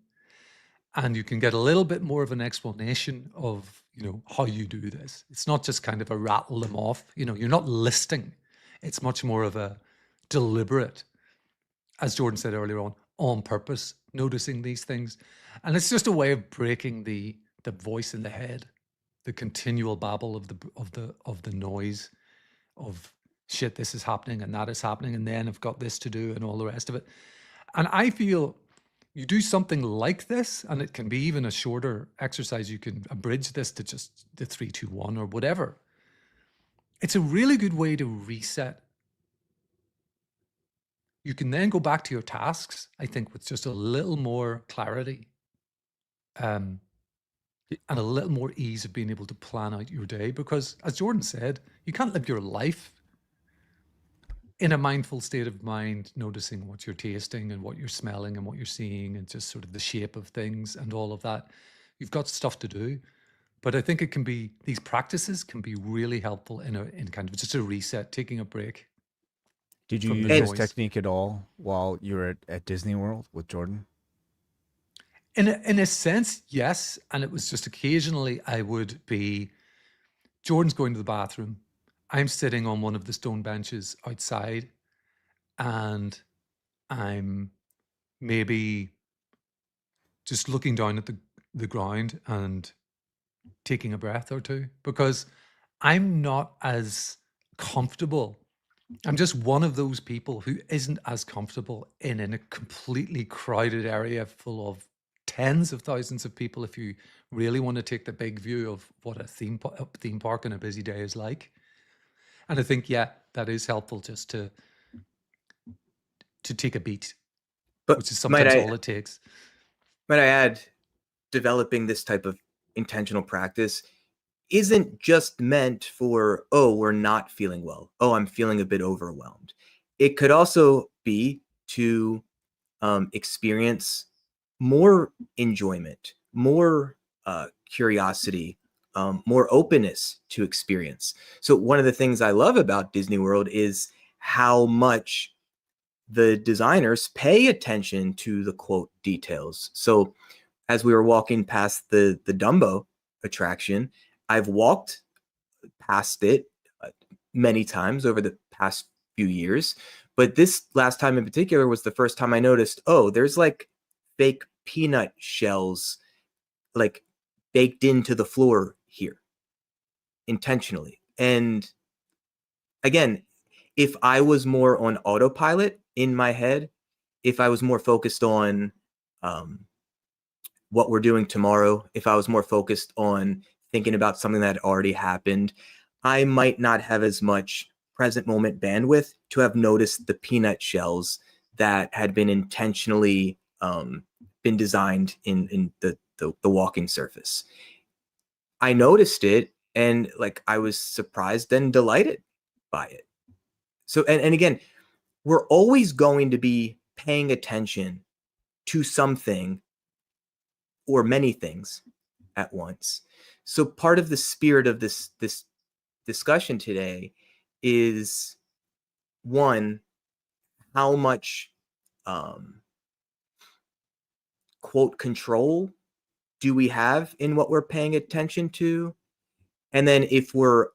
and you can get a little bit more of an explanation of how you do this. It's not just kind of a rattle them off. You're not listing. It's much more of a deliberate, as Jordan said earlier on purpose, noticing these things. And it's just a way of breaking the voice in the head, the continual babble of the noise of shit, this is happening and that is happening, and then I've got this to do and all the rest of it. And I feel you do something like this, and it can be even a shorter exercise. You can abridge this to just the 3-2-1 or whatever. It's a really good way to reset. You can then go back to your tasks, I think, with just a little more clarity, and a little more ease of being able to plan out your day. Because, as Jordan said, you can't live your life in a mindful state of mind, noticing what you're tasting and what you're smelling and what you're seeing and just sort of the shape of things and all of that. You've got stuff to do. But I think these practices can be really helpful in kind of just a reset, taking a break. Did you from use the this noise. technique at all while you were at Disney World with Jordan? In a sense, yes. And it was just occasionally Jordan's going to the bathroom. I'm sitting on one of the stone benches outside, and I'm maybe just looking down at the ground and taking a breath or two, because I'm not as comfortable. I'm just one of those people who isn't as comfortable in a completely crowded area full of tens of thousands of people, if you really want to take the big view of what a theme park on a busy day is like. And I think, yeah, that is helpful just to take a beat, But which is sometimes all it takes. might I add, developing this type of intentional practice isn't just meant for, oh, we're not feeling well. Oh, I'm feeling a bit overwhelmed. It could also be to experience more enjoyment, more curiosity, more openness to experience. So one of the things I love about Disney World is how much the designers pay attention to the quote details. So as we were walking past the Dumbo attraction, I've walked past it many times over the past few years, but this last time in particular was the first time I noticed, oh, there's like fake peanut shells like baked into the floor here intentionally. And again, if I was more on autopilot in my head, if I was more focused on what we're doing tomorrow, if I was more focused on thinking about something that had already happened, I might not have as much present moment bandwidth to have noticed the peanut shells that had been intentionally been designed in the walking surface. I noticed it, and like I was surprised and delighted by it. So, and again, we're always going to be paying attention to something or many things at once. So part of the spirit of this discussion today is one, how much quote control do we have in what we're paying attention to? And then if we're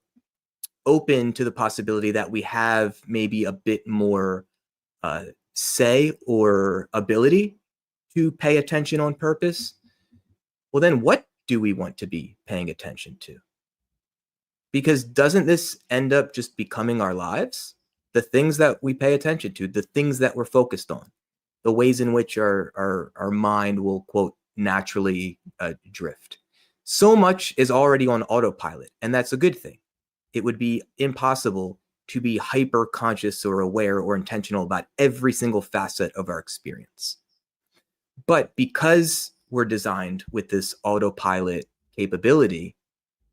open to the possibility that we have maybe a bit more say or ability to pay attention on purpose, well, then what do we want to be paying attention to? Because doesn't this end up just becoming our lives? The things that we pay attention to, the things that we're focused on, the ways in which our mind will, quote, naturally drift. So much is already on autopilot, and that's a good thing. It would be impossible to be hyper conscious or aware or intentional about every single facet of our experience. But because we're designed with this autopilot capability,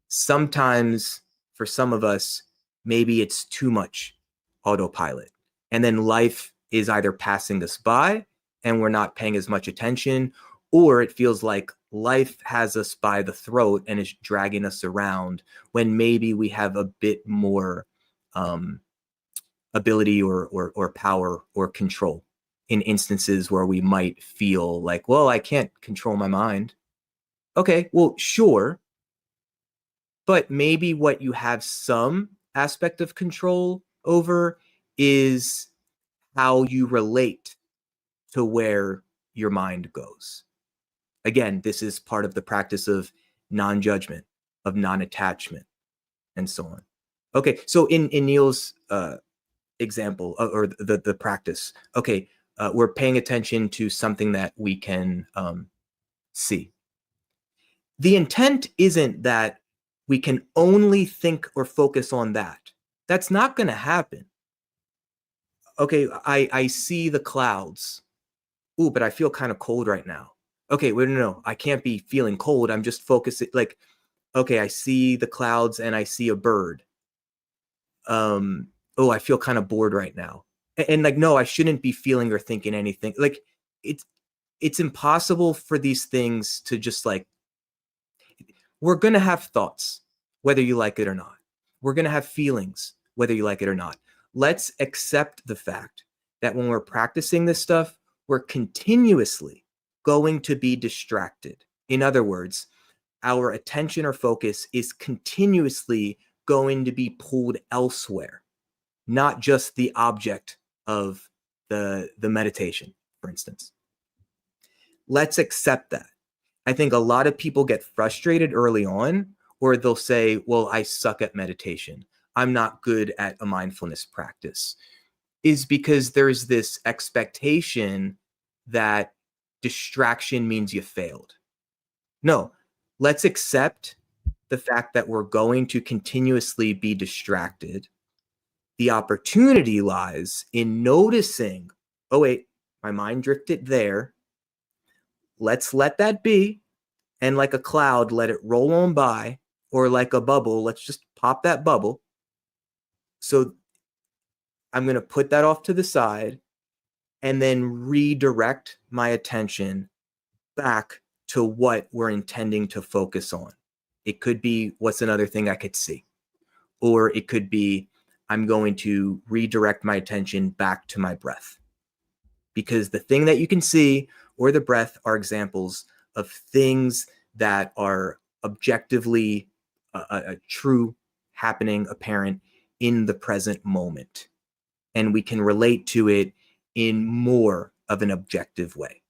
sometimes for some of us, maybe it's too much autopilot. And then life is either passing us by and we're not paying as much attention, or it feels like life has us by the throat and is dragging us around when maybe we have a bit more ability or power or control in instances where we might feel like, well, I can't control my mind. Okay, well, sure. But maybe what you have some aspect of control over is how you relate to where your mind goes. Again, this is part of the practice of non-judgment, of non-attachment, and so on. Okay, so in Neal's example, or the practice, okay, we're paying attention to something that we can see. The intent isn't that we can only think or focus on that. That's not going to happen. Okay, I see the clouds. Ooh, but I feel kind of cold right now. Okay, wait, no, I can't be feeling cold. I'm just focusing, like, okay, I see the clouds and I see a bird. Oh, I feel kind of bored right now. And like, no, I shouldn't be feeling or thinking anything. Like, it's impossible for these things to just like, we're going to have thoughts, whether you like it or not. We're going to have feelings, whether you like it or not. Let's accept the fact that when we're practicing this stuff, we're continuously going to be distracted. In other words, our attention or focus is continuously going to be pulled elsewhere, not just the object of the meditation, for instance. Let's accept that. I think a lot of people get frustrated early on, or they'll say, well, I suck at meditation. I'm not good at a mindfulness practice, is because there's this expectation that distraction means you failed. No, let's accept the fact that we're going to continuously be distracted. The opportunity lies in noticing, oh, wait, my mind drifted there. Let's let that be. And like a cloud, let it roll on by, or like a bubble, let's just pop that bubble. So I'm going to put that off to the side and then redirect my attention back to what we're intending to focus on. It could be, what's another thing I could see? Or it could be, I'm going to redirect my attention back to my breath. Because the thing that you can see or the breath are examples of things that are objectively true, happening, apparent in the present moment. And we can relate to it in more of an objective way,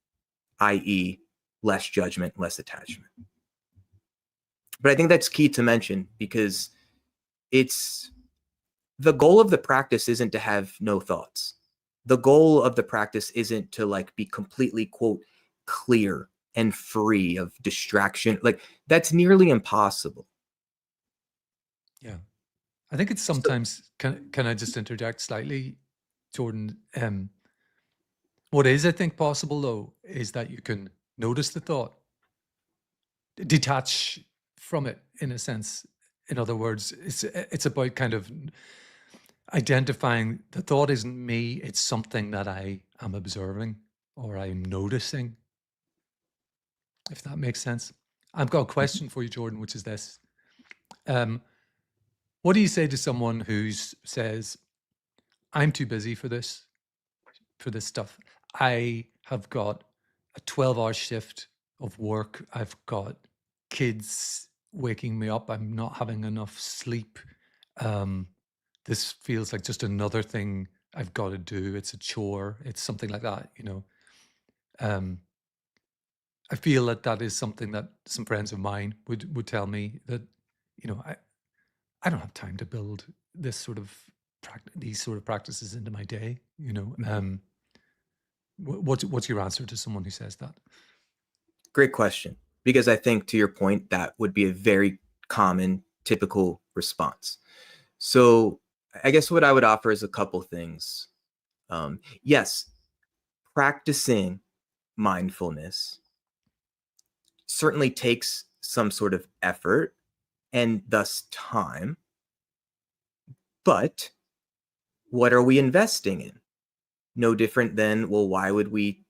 i.e., less judgment, less attachment. But I think that's key to mention, because it's the goal of the practice isn't to have no thoughts. The goal of the practice isn't to like be completely, quote, clear and free of distraction. Like, that's nearly impossible. Yeah. I think it's sometimes, can I just interject slightly, Jordan? What is, I think, possible though, is that you can notice the thought, detach from it in a sense. In other words, it's about kind of identifying the thought isn't me, it's something that I am observing or I'm noticing, if that makes sense. I've got a question for you, Jordan, which is this. What do you say to someone who says, I'm too busy for this stuff. I have got a 12-hour shift of work. I've got kids waking me up. I'm not having enough sleep. This feels like just another thing I've got to do. It's a chore. It's something like that, you know. I feel that is something that some friends of mine would tell me, that, you know, I don't have time to build this sort of these sort of practices into my day, you know. What's your answer to someone who says that? Great question, because I think, to your point, that would be a very common, typical response. So I guess what I would offer is a couple things. Yes, practicing mindfulness certainly takes some sort of effort and thus time. But what are we investing in? No different than, well, why would we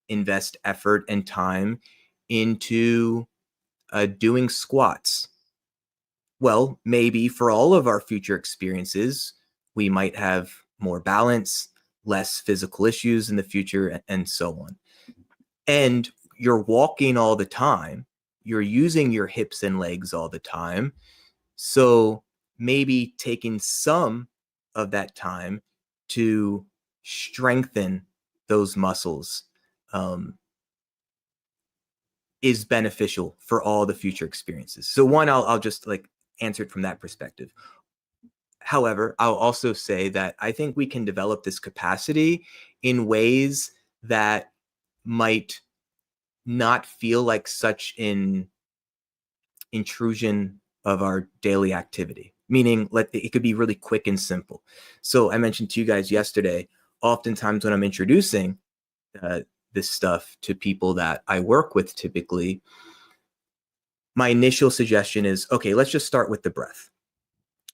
invest effort and time into doing squats? Well, maybe for all of our future experiences, we might have more balance, less physical issues in the future, and so on. And you're walking all the time, you're using your hips and legs all the time. So maybe taking some of that time to strengthen those muscles is beneficial for all the future experiences. So one, I'll just like answer it from that perspective. However, I'll also say that I think we can develop this capacity in ways that might not feel like such an intrusion of our daily activity, meaning it could be really quick and simple. So I mentioned to you guys yesterday, oftentimes when I'm introducing this stuff to people that I work with, typically, my initial suggestion is, okay, let's just start with the breath.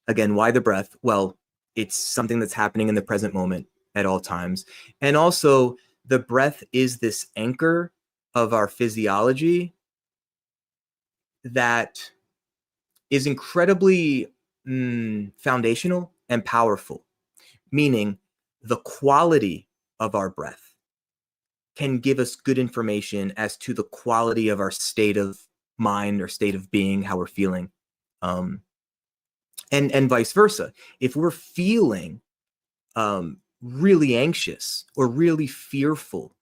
Again, why the breath? Well, it's something that's happening in the present moment at all times. And also, the breath is this anchor of our physiology that is incredibly foundational and powerful, meaning the quality of our breath can give us good information as to the quality of our state of mind or state of being, how we're feeling. And vice versa. If we're feeling really anxious or really fearful,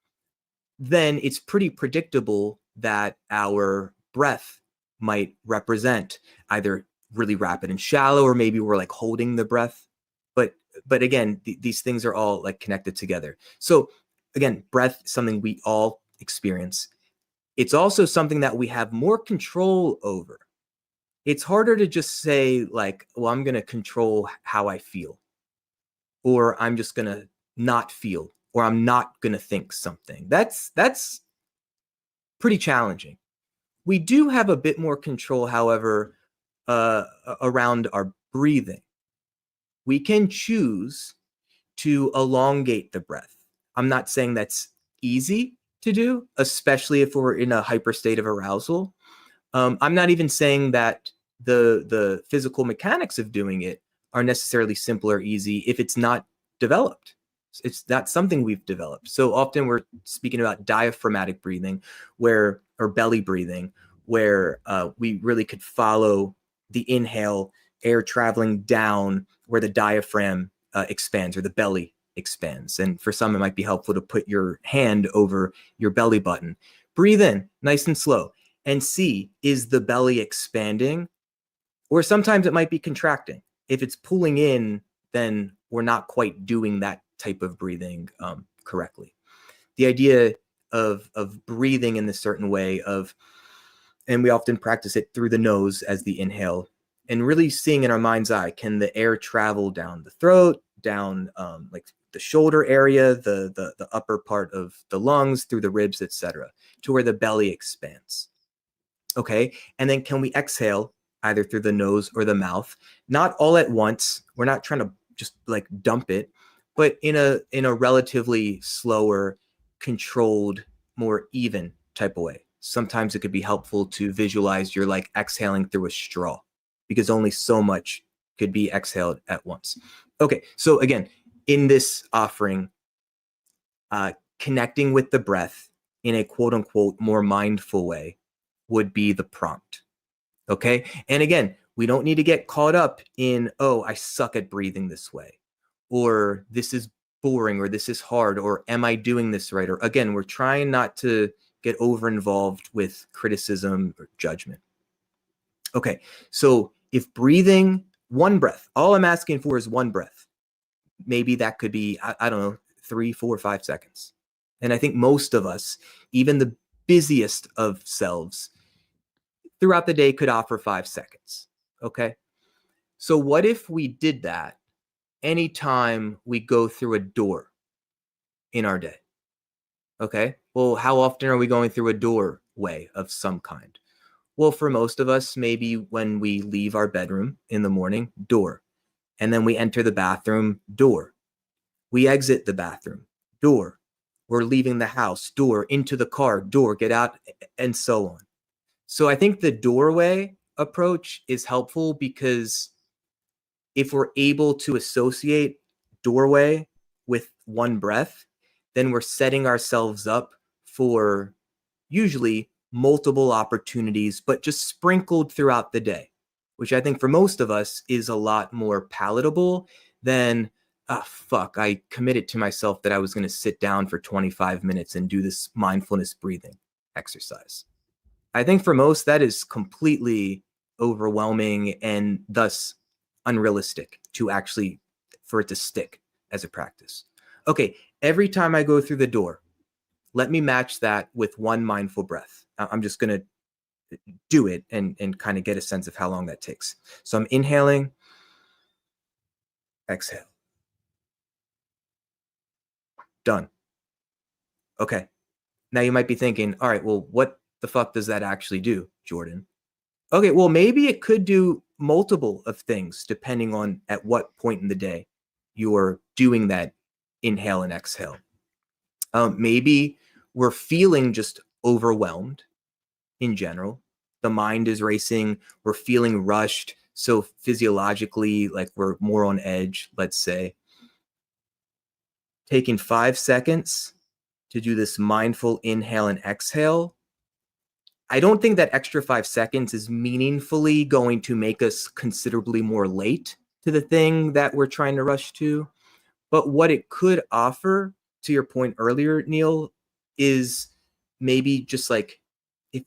then it's pretty predictable that our breath might represent either really rapid and shallow, or maybe we're like holding the breath. But again, these things are all like connected together. So again, breath, something we all experience. It's also something that we have more control over. It's harder to just say like, well, I'm going to control how I feel, or I'm just going to not feel, or I'm not going to think something. That's pretty challenging. We do have a bit more control, however, around our breathing. We can choose to elongate the breath. I'm not saying that's easy to do, especially if we're in a hyper state of arousal. I'm not even saying that the physical mechanics of doing it are necessarily simple or easy if it's not developed. It's not something we've developed. So often we're speaking about diaphragmatic breathing, or belly breathing, where we really could follow the inhale, air traveling down where the diaphragm expands, or the belly expands. And for some, it might be helpful to put your hand over your belly button. Breathe in nice and slow and see, is the belly expanding? Or sometimes it might be contracting. If it's pulling in, then we're not quite doing that type of breathing correctly. The idea of breathing in this certain way and we often practice it through the nose as the inhale, and really seeing in our mind's eye, can the air travel down the throat, down like the shoulder area, the upper part of the lungs, through the ribs, etc., to where the belly expands. Okay, and then can we exhale either through the nose or the mouth? Not all at once. We're not trying to just like dump it, but in a relatively slower, controlled, more even type of way. Sometimes it could be helpful to visualize you're like exhaling through a straw, because only so much could be exhaled at once. Okay, so again, in this offering, connecting with the breath in a quote unquote more mindful way would be the prompt. Okay. And again, we don't need to get caught up in, oh, I suck at breathing this way, or this is boring, or this is hard, or am I doing this right? Or again, we're trying not to get over involved with criticism or judgment. Okay. So if breathing, one breath, all I'm asking for is one breath. Maybe that could be, I don't know, 3, 4, 5 seconds. And I think most of us, even the busiest of selves, throughout the day could offer 5 seconds. Okay. So what if we did that anytime we go through a door in our day? Okay. Well, how often are we going through a doorway of some kind? Well, for most of us, maybe when we leave our bedroom in the morning, door. And then we enter the bathroom, door. We exit the bathroom, door. We're leaving the house, door. Into the car, door. Get out, and so on. So I think the doorway approach is helpful because if we're able to associate doorway with one breath, then we're setting ourselves up for usually multiple opportunities, but just sprinkled throughout the day, which I think for most of us is a lot more palatable than, fuck, I committed to myself that I was going to sit down for 25 minutes and do this mindfulness breathing exercise. I think for most, that is completely overwhelming and thus unrealistic to actually, for it to stick as a practice. Okay, every time I go through the door, let me match that with one mindful breath. I'm just going to do it and kind of get a sense of how long that takes. So I'm inhaling, exhale. Done. Okay. Now you might be thinking, all right, well, what the fuck does that actually do, Jordan? Okay, well, maybe it could do multiple of things depending on at what point in the day you're doing that inhale and exhale. Maybe we're feeling just overwhelmed in general. The mind is racing. We're feeling rushed. So physiologically, like we're more on edge, let's say. Taking 5 seconds to do this mindful inhale and exhale. I don't think that extra 5 seconds is meaningfully going to make us considerably more late to the thing that we're trying to rush to. But what it could offer, to your point earlier, Neil, is maybe just like if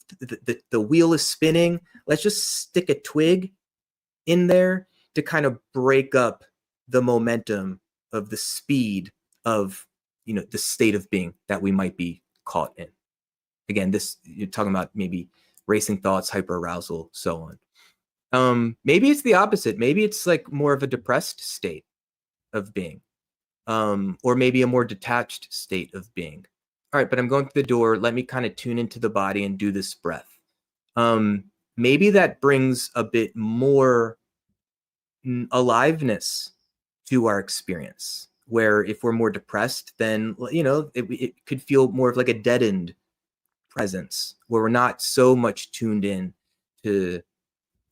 the wheel is spinning, let's just stick a twig in there to kind of break up the momentum of the speed of, the state of being that we might be caught in. Again, this, you're talking about maybe racing thoughts, hyperarousal, so on. Maybe it's the opposite. Maybe it's like more of a depressed state of being, or maybe a more detached state of being. All right, but I'm going through the door. Let me kind of tune into the body and do this breath. Maybe that brings a bit more aliveness to our experience, where if we're more depressed, then, it could feel more of like a deadened presence, where we're not so much tuned in to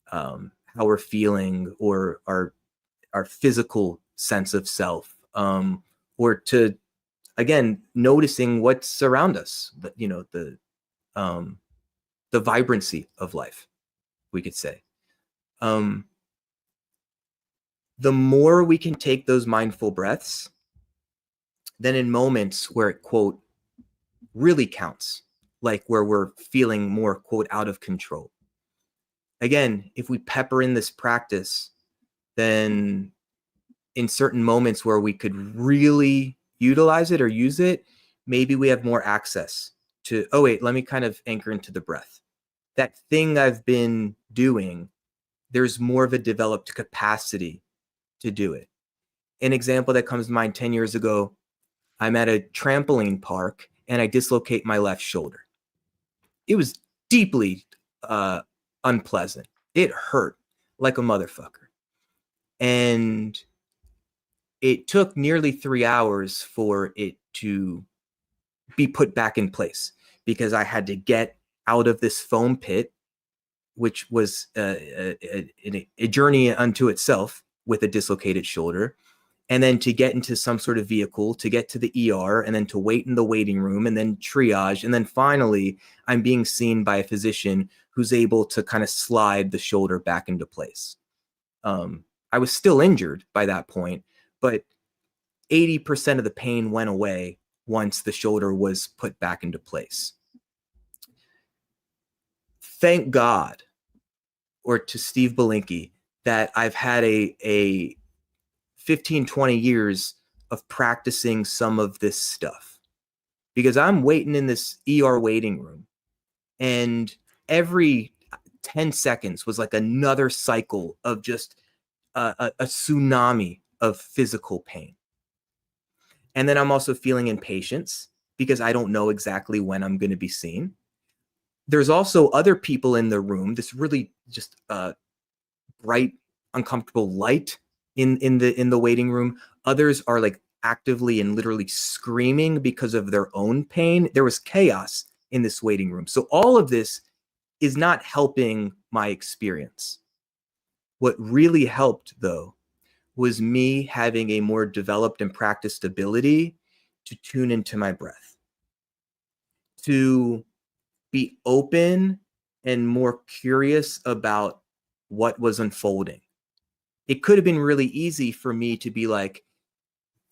how we're feeling or our physical sense of self, or to, again, noticing what's around us, the vibrancy of life, we could say. The more we can take those mindful breaths, then in moments where it, quote, really counts, like where we're feeling more, quote, out of control. Again, if we pepper in this practice, then in certain moments where we could really utilize it or use it, maybe we have more access to, oh, wait, let me kind of anchor into the breath. That thing I've been doing, there's more of a developed capacity to do it. An example that comes to mind, 10 years ago, I'm at a trampoline park and I dislocate my left shoulder. It was deeply unpleasant. It hurt like a motherfucker. And it took nearly 3 hours for it to be put back in place because I had to get out of this foam pit, which was a journey unto itself with a dislocated shoulder. and then to get into some sort of vehicle, to get to the ER, and then to wait in the waiting room, and then triage. And then finally, I'm being seen by a physician who's able to kind of slide the shoulder back into place. I was still injured by that point, but 80% of the pain went away once the shoulder was put back into place. Thank God, or to Steve Belinky, that I've had a 15, 20 years of practicing some of this stuff, because I'm waiting in this ER waiting room, and every 10 seconds was like another cycle of just a tsunami of physical pain. And then I'm also feeling impatience because I don't know exactly when I'm going to be seen. There's also other people in the room, this really just bright, uncomfortable light in the waiting room. Others are like actively and literally screaming because of their own pain. There was chaos in this waiting room. So all of this is not helping my experience. What really helped, though, was me having a more developed and practiced ability to tune into my breath, to be open and more curious about what was unfolding. It could have been really easy for me to be like,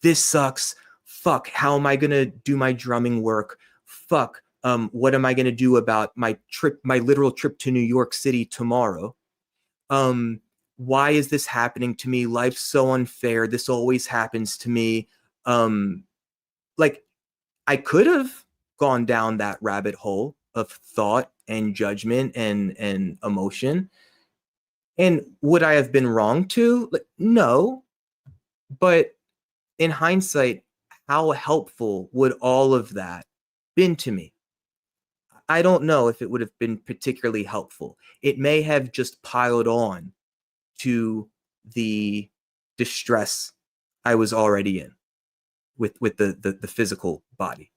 this sucks. Fuck, how am I going to do my drumming work? Fuck, what am I going to do about my literal trip to New York City tomorrow? Why is this happening to me? Life's so unfair. This always happens to me. Like, I could have gone down that rabbit hole of thought and judgment and emotion. And would I have been wrong to? Like, no. But in hindsight, how helpful would all of that been to me? I don't know if it would have been particularly helpful. It may have just piled on to the distress I was already in with the physical body.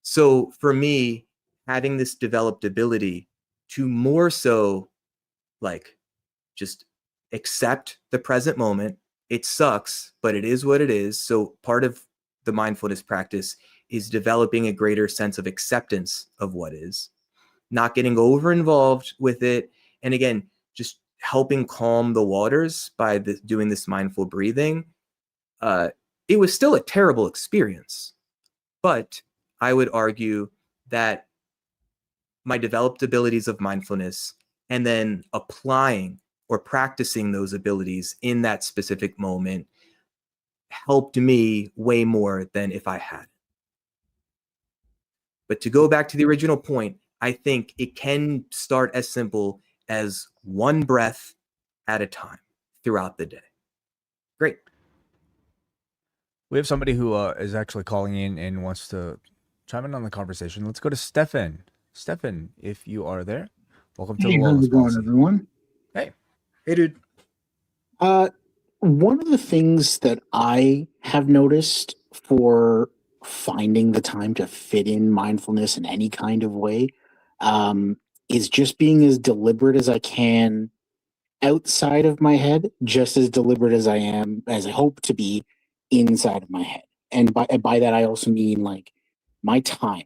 So for me, having this developed ability to more so like just accept the present moment. It sucks, but it is what it is. So part of the mindfulness practice is developing a greater sense of acceptance of what is, not getting over involved with it. And again, just helping calm the waters by doing this mindful breathing. It was still a terrible experience, but I would argue that my developed abilities of mindfulness and then applying or practicing those abilities in that specific moment helped me way more than if I had. But to go back to the original point, I think it can start as simple as one breath at a time throughout the day. Great. We have somebody who is actually calling in and wants to chime in on the conversation. Let's go to Stefan. Stefan, if you are there, welcome to the Hey, how's Wellness it going, Policy. everyone? Hey. Hey, dude. One of the things that I have noticed for finding the time to fit in mindfulness in any kind of way is just being as deliberate as I can outside of my head, just as deliberate as I hope to be inside of my head. And by that, I also mean like my time.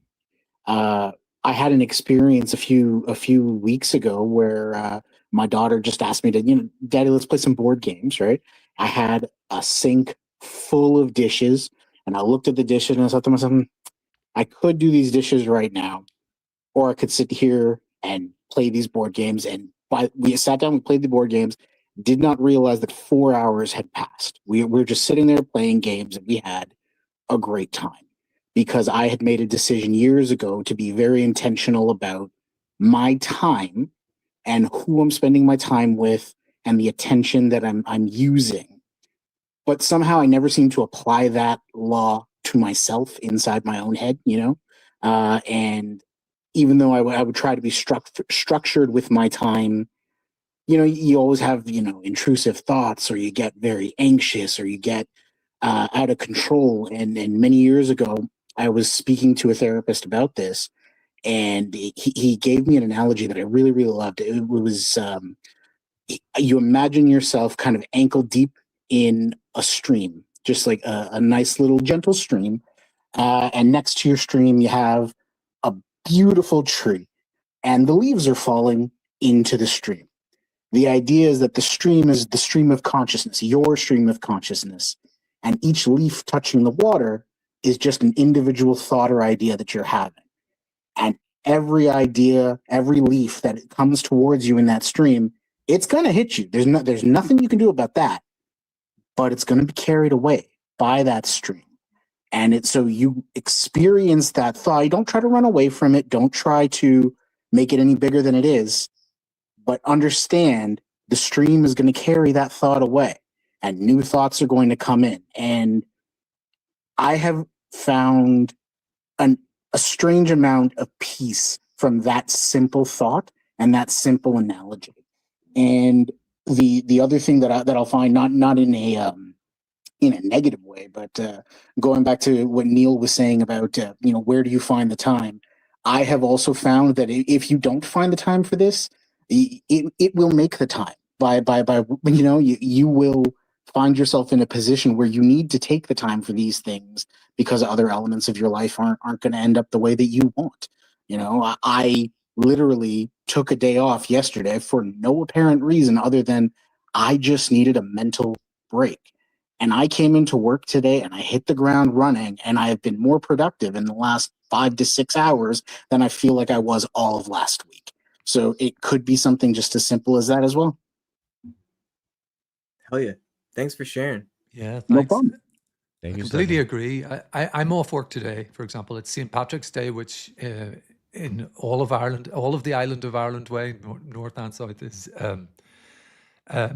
Uh, I had an experience a few weeks ago where my daughter just asked me to, Daddy, let's play some board games, right? I had a sink full of dishes, and I looked at the dishes and I thought to myself, I could do these dishes right now, or I could sit here and play these board games. And we sat down, we played the board games, did not realize that 4 hours had passed. We were just sitting there playing games, and we had a great time because I had made a decision years ago to be very intentional about my time and who I'm spending my time with and the attention that I'm using. But somehow I never seem to apply that law to myself inside my own head, and even though I would try to be structured with my time, you always have, intrusive thoughts, or you get very anxious, or you get out of control. And many years ago, I was speaking to a therapist about this, and he gave me an analogy that I really, really loved. It was you imagine yourself kind of ankle deep in a stream, just like a nice little gentle stream. And next to your stream, you have a beautiful tree, and the leaves are falling into the stream. The idea is that the stream is the stream of consciousness, your stream of consciousness, and each leaf touching the water is just an individual thought or idea that you're having. And every idea, every leaf that comes towards you in that stream, it's going to hit you. There's nothing you can do about that, but it's going to be carried away by that stream. And so you experience that thought. You don't try to run away from it. Don't try to make it any bigger than it is, but understand the stream is going to carry that thought away and new thoughts are going to come in. And I have found a strange amount of peace from that simple thought and that simple analogy. And the other thing that I'll find, not in a negative way, but going back to what Neal was saying about where do you find the time? I have also found that if you don't find the time for this, it will make the time by you will find yourself in a position where you need to take the time for these things because other elements of your life aren't going to end up the way that you want. I literally took a day off yesterday for no apparent reason other than I just needed a mental break. And I came into work today and I hit the ground running, and I have been more productive in the last 5 to 6 hours than I feel like I was all of last week. So it could be something just as simple as that as well. Hell yeah. Thanks for sharing. Yeah, thanks. No problem. I Thank you, completely Stefan. agree. I'm off work today, for example. It's St. Patrick's Day, which in all of Ireland, all of the island of Ireland way, north and south, is a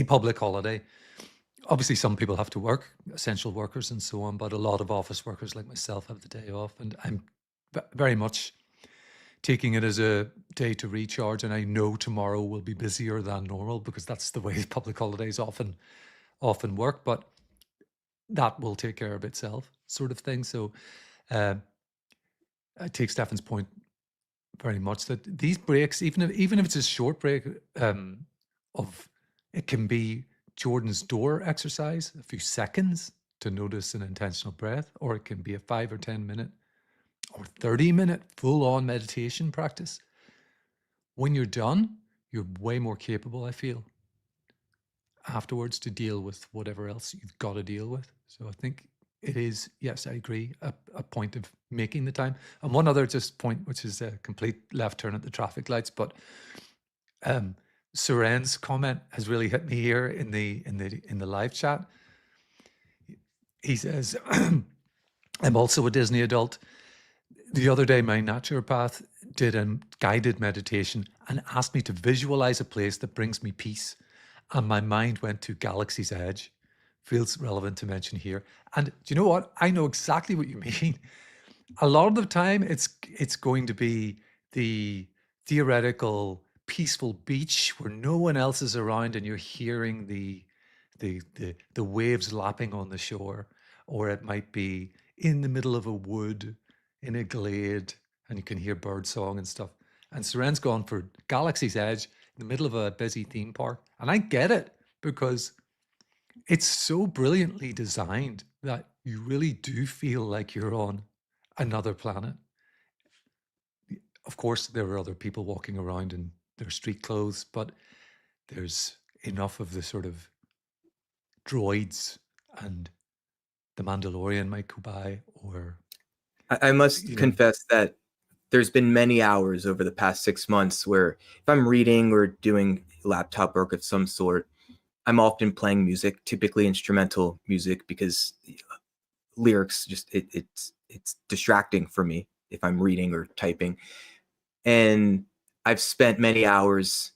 public holiday. Obviously, some people have to work, essential workers and so on, but a lot of office workers like myself have the day off. And I'm very much taking it as a day to recharge. And I know tomorrow will be busier than normal because that's the way public holidays often work. But that will take care of itself, sort of thing. So I take Stefan's point very much that these breaks, even if it's a short break, it can be Jordan's door exercise, a few seconds to notice an intentional breath, or it can be a 5 or 10 minute or 30-minute full-on meditation practice. When you're done, you're way more capable, I feel, afterwards to deal with whatever else you've got to deal with. So I think it is, yes, I agree, a point of making the time. And one other just point, which is a complete left turn at the traffic lights, but Suren's comment has really hit me here in the live chat. He says, I'm also a Disney adult. The other day, my naturopath did a guided meditation and asked me to visualize a place that brings me peace. And my mind went to Galaxy's Edge. Feels relevant to mention here. And do you know what? I know exactly what you mean. A lot of the time, it's going to be the theoretical peaceful beach where no one else is around and you're hearing the waves lapping on the shore, or it might be in the middle of a wood in a glade and you can hear bird song and stuff. And Suren's gone for Galaxy's Edge in the middle of a busy theme park. And I get it because it's so brilliantly designed that you really do feel like you're on another planet. Of course, there are other people walking around in their street clothes, but there's enough of the sort of droids, and the Mandalorian might go by, or I must confess that there's been many hours over the past 6 months where if I'm reading or doing laptop work of some sort, I'm often playing music, typically instrumental music, because lyrics just it's distracting for me if I'm reading or typing. And I've spent many hours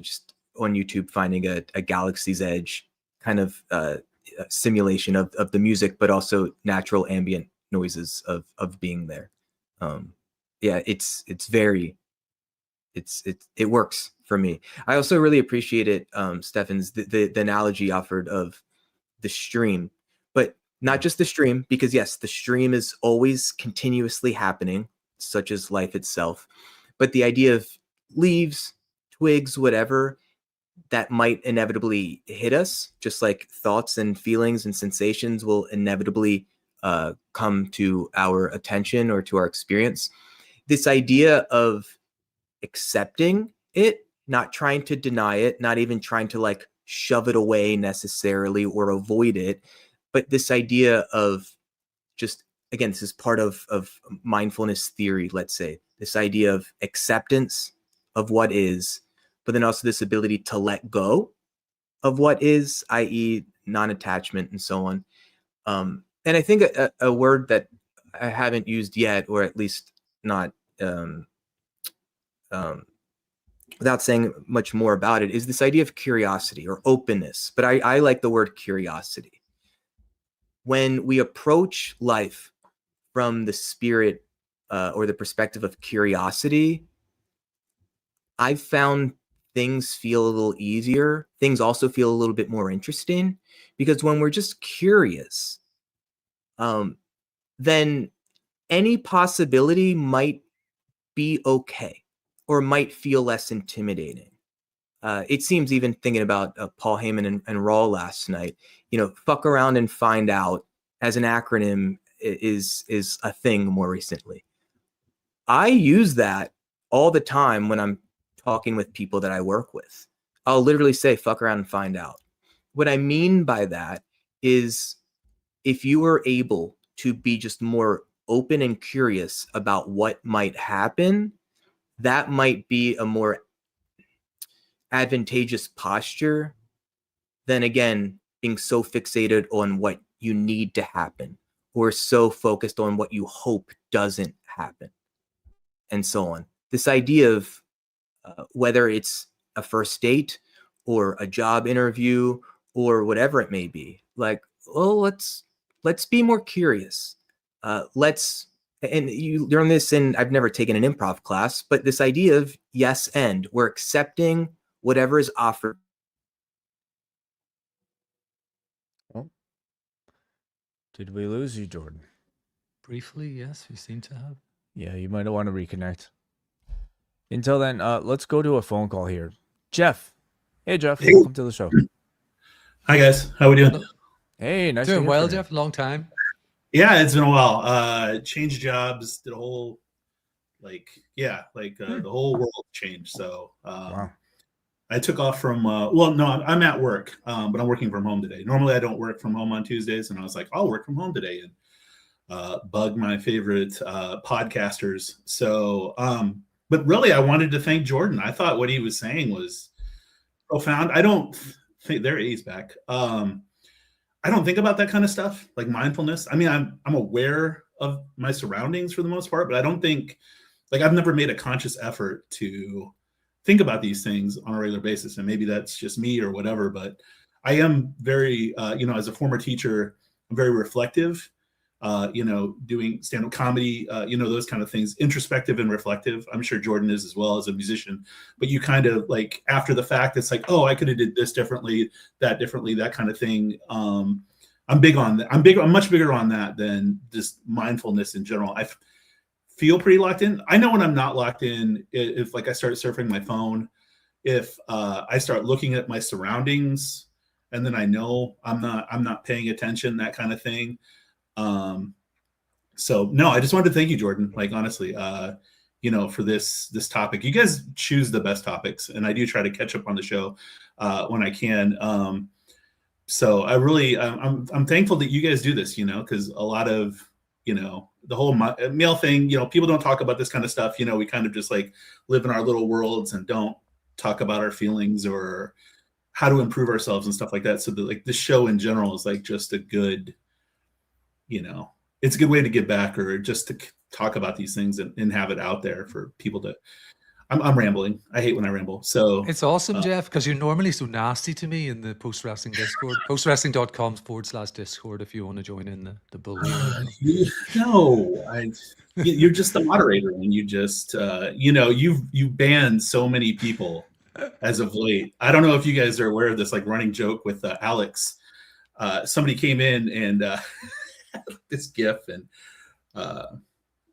just on YouTube finding a Galaxy's Edge kind of simulation of the music, but also natural ambient noises of being there. Yeah, it works for me. I also really appreciate it, Stefan's the analogy offered of the stream, but not just the stream, because yes, the stream is always continuously happening, such as life itself. But the idea of leaves, twigs, whatever, that might inevitably hit us, just like thoughts and feelings and sensations will inevitably come to our attention or to our experience. This idea of accepting it, not trying to deny it, not even trying to like shove it away necessarily or avoid it, but this idea of just, again, this is part of mindfulness theory, let's say, this idea of acceptance of what is, but then also this ability to let go of what is, i.e. non-attachment and so on. And I think a word that I haven't used yet, or at least not without saying much more about it, is this idea of curiosity or openness. But I like the word curiosity. When we approach life from the spirit or the perspective of curiosity, I've found things feel a little easier. Things also feel a little bit more interesting, because when we're just curious, then any possibility might be okay or might feel less intimidating. It seems, even thinking about Paul Heyman and Raw last night, fuck around and find out as an acronym is a thing more recently. I use that all the time when I'm talking with people that I work with. I'll literally say, fuck around and find out. What I mean by that is, if you were able to be just more open and curious about what might happen, that might be a more advantageous posture than, again, being so fixated on what you need to happen or so focused on what you hope doesn't happen and so on. This idea of whether it's a first date or a job interview or whatever it may be, like, well, let's be more curious. And you learn this in, I've never taken an improv class, but this idea of yes and, we're accepting whatever is offered. Well, did we lose you, Jordan? Briefly, yes, we seem to have. Yeah, you might want to reconnect. Until then, let's go to a phone call here. Jeff. Hey, Jeff. Hey. Welcome to the show. Hi, guys. How we doing? Hey, nice to Doing hear well, from you. Jeff. Long time. Yeah, it's been a while. Changed jobs, did a whole, the whole world changed. So Wow. I took off from, no, I'm at work, but I'm working from home today. Normally I don't work from home on Tuesdays, and I was like, I'll work from home today and bug my favorite podcasters. So, but really I wanted to thank Jordan. I thought what he was saying was profound. I don't think he's back. I don't think about that kind of stuff, like mindfulness. I mean, I'm aware of my surroundings for the most part, but I don't think, I've never made a conscious effort to think about these things on a regular basis. And maybe that's just me or whatever, but I am very, as a former teacher, I'm very reflective, doing stand-up comedy, those kind of things, introspective and reflective. I'm sure Jordan is as well as a musician, but you kind of like after the fact, it's like, oh, I could have did this differently, that kind of thing. I'm big on that. I'm much bigger on that than just mindfulness in general. I feel pretty locked in. I know when I'm not locked in, if like I start surfing my phone, if I start looking at my surroundings, and then I know I'm not paying attention, that kind of thing. So no, I just wanted to thank you, Jordan, like honestly, for this topic. You guys choose the best topics, and I do try to catch up on the show when I can. So I really, I'm thankful that you guys do this, because a lot of, the whole male thing, people don't talk about this kind of stuff. We kind of just like live in our little worlds and don't talk about our feelings or how to improve ourselves and stuff like that. So like this show in general is like just a good, it's a good way to give back or just to talk about these things and have it out there for people to, I'm rambling. I hate when I ramble. So It's awesome, Jeff, because you're normally so nasty to me in the post-wrestling Discord. postwrestling.com/Discord if you want to join in the bullying. You're just the moderator, and you just, you've banned so many people as of late. I don't know if you guys are aware of this, like running joke with Alex. Somebody came in and this GIF and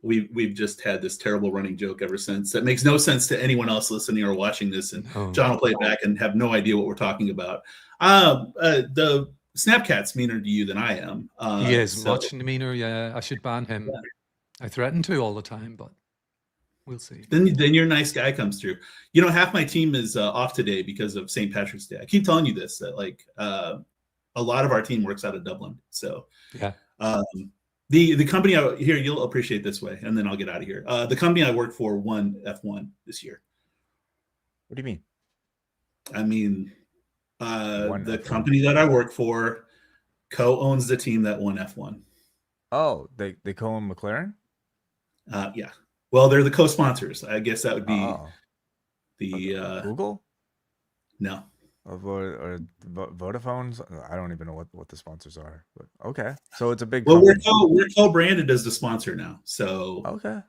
we've just had this terrible running joke ever since that makes no sense to anyone else listening or watching this, and Oh. John will play it back and have no idea what we're talking about. The Snapcat's meaner to you than I am. He is so- much meaner. Yeah, I should ban him. Yeah. I threaten to all the time, but we'll see. Then your nice guy comes through. You know, half my team is off today because of St. Patrick's Day. I keep telling you this, that like a lot of our team works out of Dublin. So Yeah. the company here, you'll appreciate this way, and then I'll get out of here. The company I work for won F1 this year. What do you mean? I mean, Won the F1. company that I work for co-owns the team that won F1. Oh, they co-own McLaren? Yeah. Well, they're the co-sponsors. I guess that would be Oh, the Google no. or Vodafone's? I don't even know what the sponsors are. But okay, so it's a big. Well, company. we're co-branded as the sponsor now. So Okay.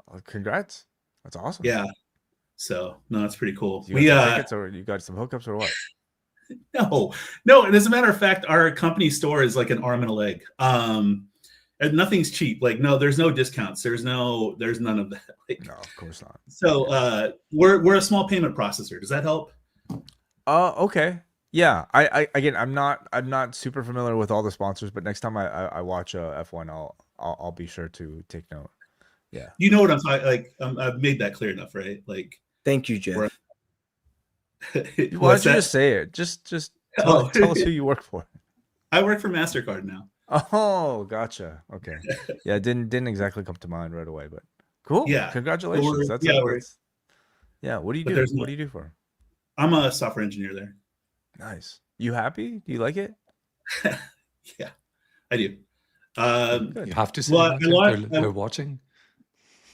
Well, congrats. That's awesome. yeah. So no, that's pretty cool. You got some tickets or you got some hookups or what? No. And as a matter of fact, our company store is like an arm and a leg. And nothing's cheap. Like, no, there's no discounts. There's none of that. Like, No, of course not. so we're a small payment processor. Does that help? Okay. Yeah. I again, I'm not super familiar with all the sponsors, but next time I watch F1, I'll be sure to take note. Yeah. You know what I'm talking. Like, I've made that clear enough, right? Like, Thank you, Jeff. We're- Why don't what's you that? just say it? Just Oh. tell us who you work for. I work for MasterCard now. Oh, gotcha. Okay. Yeah, it didn't exactly come to mind right away, but cool. Yeah. Congratulations. Well, That's yeah. What do you But do? there's What no- do you do for 'em? I'm a software engineer there. Nice. You happy? Do you like it? Yeah, I do. Good. You have to say Well, that I if want- they're watching.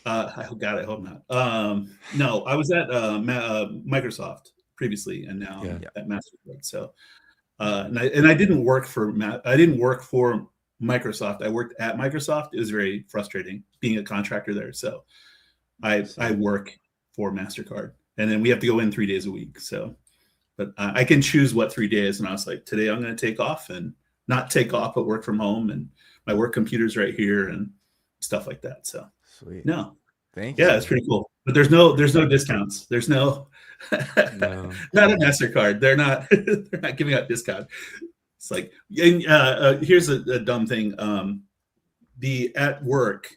I hope not. No, I was at Microsoft previously, and now Yeah. at MasterCard. So, and I didn't work for Microsoft. I worked at Microsoft. It was very frustrating being a contractor there. So, I work for MasterCard, and then we have to go in 3 days a week. So, but I can choose what 3 days, and I was like, today I'm going to take off and not take off, but work from home, and my work computer's right here and stuff like that. So. Sweet. No. Thank you. Yeah, it's pretty cool. But there's no discounts. There's no No. not a MasterCard. They're not giving out discount. It's like here's a dumb thing. At work,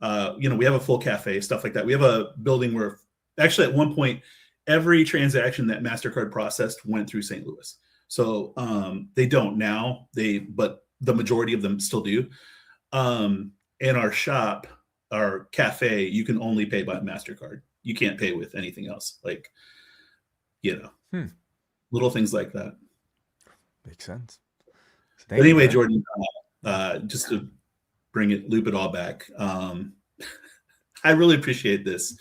we have a full cafe, stuff like that. We have a building where actually at one point every transaction that MasterCard processed went through St. Louis. So they don't now, but the majority of them still do. In our shop, our cafe, you can only pay by MasterCard. You can't pay with anything else. Like, little things like that. Makes sense. But anyway, Thank you, Jordan, just to loop it all back. I really appreciate this.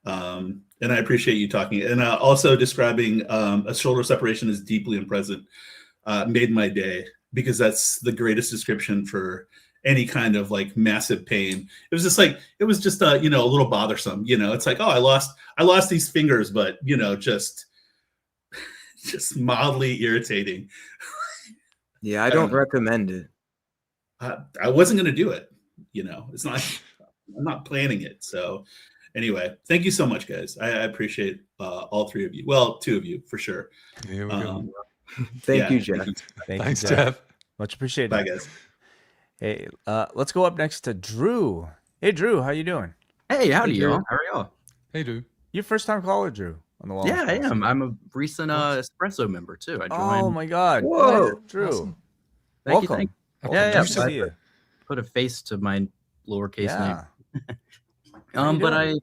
And I appreciate you talking. And also describing a shoulder separation as deeply present made my day, because that's the greatest description for any kind of like massive pain. It was just a little bothersome, it's like, oh, I lost these fingers, but just mildly irritating. Yeah, I don't recommend it. I wasn't going to do it. It's not, I'm not planning it. So anyway, thank you so much, guys. I appreciate all three of you. Well, two of you for sure. Here we go. Thank you, Jeff. Thank Thanks, you, Jeff. Much appreciated. Bye, guys. Hey, let's go up next to Drew. Hey, Drew, how you doing? Hey, howdy, Drew. y'all. How are y'all? Hey, dude. You first time caller, Drew, on the Wellness Yeah, I Policy. am. I'm a recent espresso member too. I joined. Oh my God! Whoa. Drew, Awesome. Thank you, welcome. thank How Yeah, come yeah, you Good to said- see you. Put a face to my lowercase Yeah. name. you But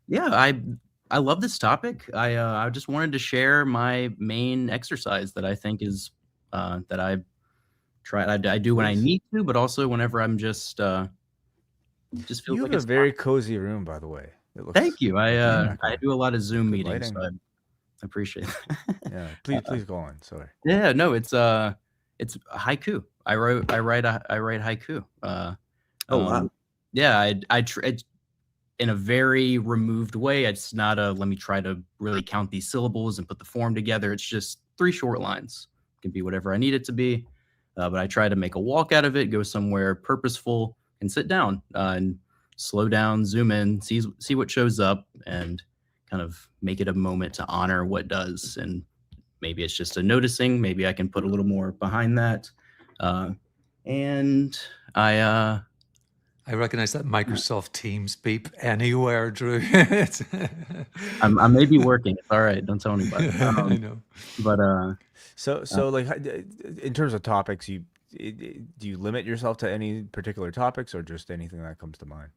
doing? I love this topic. I just wanted to share my main exercise that I think is that I try. I do when I Please. need to, but also whenever I'm just feels You like have a it's very cozy room, by the way. It looks. Thank you. I Yeah. do a lot of Zoom Good meetings, so lighting. I appreciate it. Yeah. Please go on. Sorry. Yeah, no, it's haiku. I write haiku. Oh, wow. Yeah, it's in a very removed way. It's not a let me try to really count these syllables and put the form together. It's just 3 short lines. It can be whatever I need it to be, but I try to make a walk out of it, go somewhere purposeful, and sit down. And slow down, zoom in, see what shows up, and kind of make it a moment to honor what does. And maybe it's just a noticing. Maybe I can put a little more behind that. And I recognize that Microsoft Teams beep anywhere, Drew. Um, I may be working. It's all right. Don't tell anybody. I know. But So like in terms of topics, do you limit yourself to any particular topics or just anything that comes to mind?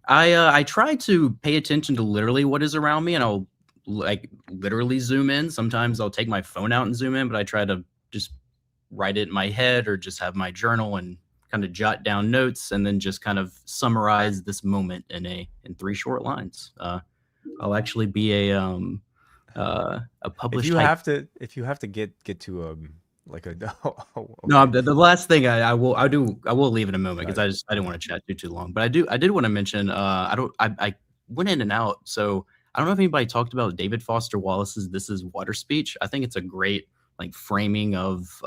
I try to pay attention to literally what is around me, and I'll like literally zoom in. Sometimes I'll take my phone out and zoom in, but I try to just write it in my head or just have my journal and kind of jot down notes and then just kind of summarize this moment in 3 short lines. I'll actually be a published. If you have to get to like a No, the last thing I will leave in a moment because I didn't want to chat too long. But I did want to mention I went in and out, so I don't know if anybody talked about David Foster Wallace's "This Is Water" speech. I think it's a great like framing of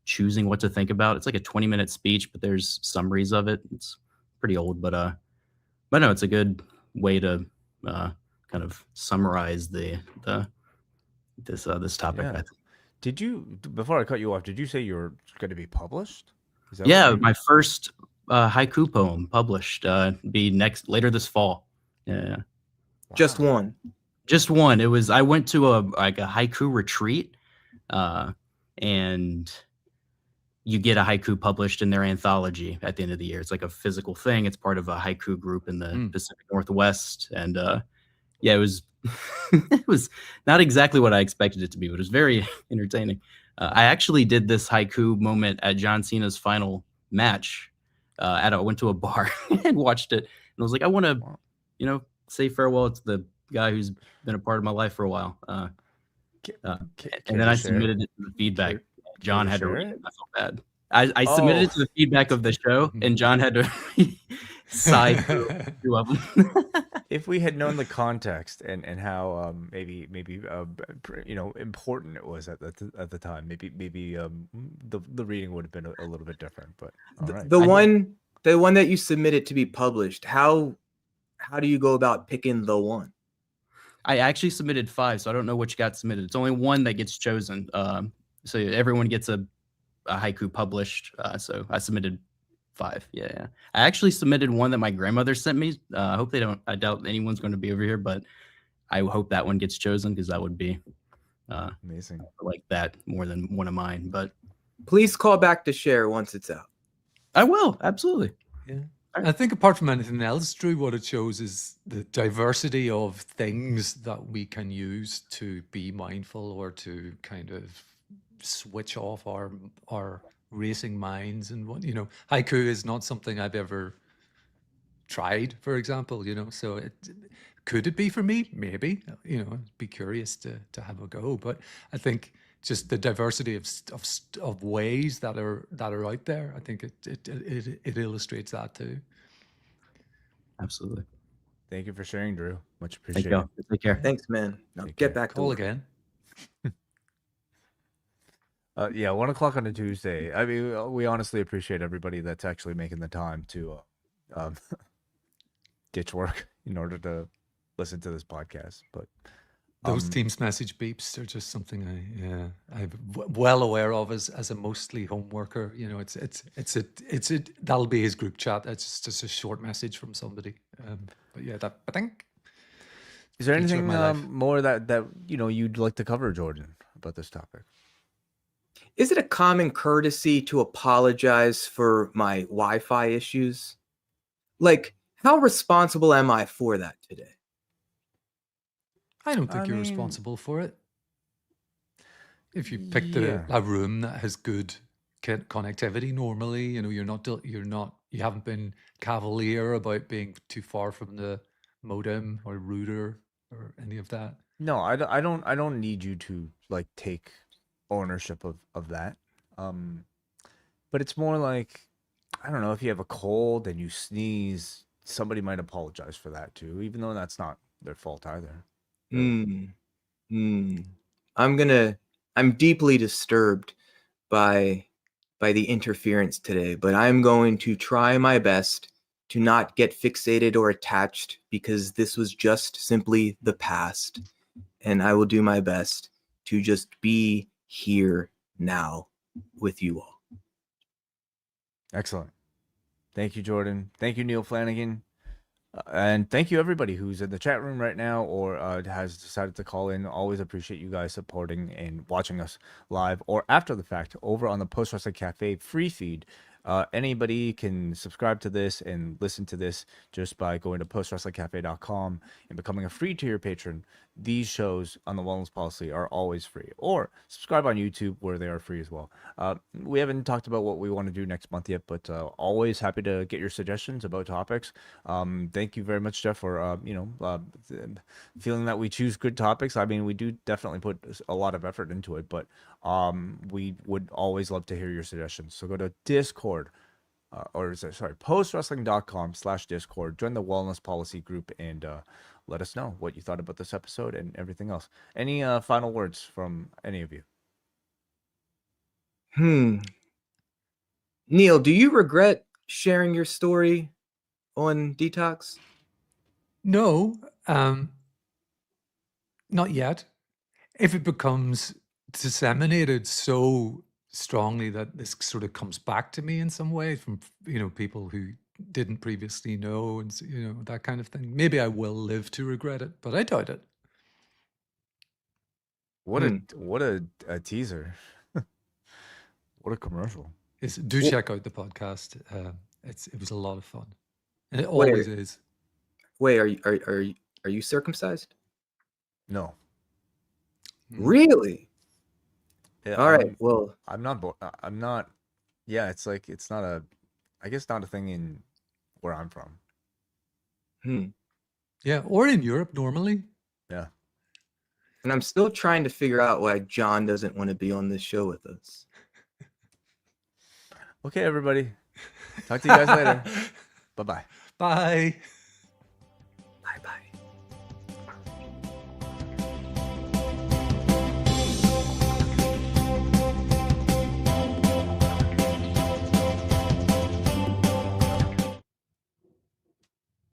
choosing what to think about. It's like a 20-minute speech, but there's summaries of it. It's pretty old, but no, it's a good way to kind of summarize this topic. Yeah. I think. Did you, before I cut you off, did you say you were going to be published? Is that Yeah, what my first haiku poem published be later this fall. Yeah, Just one. just one. I went to a haiku retreat, and you get a haiku published in their anthology at the end of the year. It's like a physical thing. It's part of a haiku group in the Pacific Northwest, and yeah, it was it was not exactly what I expected it to be, but it was very entertaining. I actually did this haiku moment at John Cena's final match. I went to a bar and watched it, and I was like, I want to, say farewell to the guy who's been a part of my life for a while. And then I submitted it to the feedback. John had to read it. I felt bad. I submitted it to the feedback of the show, and John had to sigh through 2 of them. If we had known the context and how maybe important it was at the time, maybe the reading would have been a little bit different. But all right. The one that you submitted to be published, how do you go about picking the one? I actually submitted 5, so I don't know which got submitted. It's only one that gets chosen. So everyone gets a haiku published. So I submitted 5. Yeah. I actually submitted one that my grandmother sent me. I hope they don't. I doubt anyone's going to be over here, but I hope that one gets chosen because that would be amazing. Like that more than one of mine. But Please call back to share once it's out. I will, absolutely. Yeah. I think apart from anything else, Drew, what it shows is the diversity of things that we can use to be mindful or to kind of switch off our racing minds. And what haiku is not something I've ever tried, for example. So could it be for me? Maybe. I'd be curious to have a go. But I think just the diversity of ways that are out there, I think it illustrates that too. Absolutely. Thank you for sharing, Drew. Much Thank appreciated. you. Take care. Thanks, man. Now Take get care. back to Call work. again. Yeah, 1 o'clock on a Tuesday. I mean, we honestly appreciate everybody that's actually making the time to ditch work in order to listen to this podcast. But those Teams message beeps are just something I'm well aware of as a mostly home worker. It's that'll be his group chat. It's just a short message from somebody. But yeah, I think. Is there feature of anything my life. more that you'd like to cover, Jordan, about this topic? Is it a common courtesy to apologize for my Wi-Fi issues? Like, how responsible am I for that today? I don't think I you're mean- responsible for it. If you picked Yeah. a room that has good connectivity, normally, you haven't been cavalier about being too far from the modem or router or any of that. No, I don't need you to like take ownership of that. But it's more like, I don't know, if you have a cold and you sneeze, somebody might apologize for that too, even though that's not their fault either. I'm deeply disturbed by the interference today, but I'm going to try my best to not get fixated or attached, because this was just simply the past. And I will do my best to just be here now with you all. Excellent. Thank you, Jordan. Thank you, Neal Flanagan. And thank you, everybody who's in the chat room right now or has decided to call in. Always appreciate you guys supporting and watching us live or after the fact over on the Post Wrestling Cafe free feed. Anybody can subscribe to this and listen to this just by going to postwrestlingcafe.com and becoming a free tier patron. These shows on the Wellness Policy are always free, or subscribe on YouTube where they are free as well. We haven't talked about what we want to do next month yet, but always happy to get your suggestions about topics. Thank you very much, Jeff, for feeling that we choose good topics. I mean, we do definitely put a lot of effort into it, but we would always love to hear your suggestions. So go to Discord, postwrestling.com/Discord. Join the Wellness Policy group and let us know what you thought about this episode and everything else. Any final words from any of you? Neal, do you regret sharing your story on Detox? No, not yet. If it becomes disseminated so strongly that this sort of comes back to me in some way from people who didn't previously know, and that kind of thing, maybe I will live to regret it, but I doubt it. What a teaser. What a commercial. Do check out the podcast. It was a lot of fun, and it always is. Wait, are you circumcised? No. Really? Yeah, all right. Well, I'm not. Yeah, it's like it's not a. I guess not a thing in where I'm from. Yeah, or in Europe normally. Yeah. And I'm still trying to figure out why John doesn't want to be on this show with us. Okay, everybody. Talk to you guys later. Bye-bye. Bye. Bye-bye.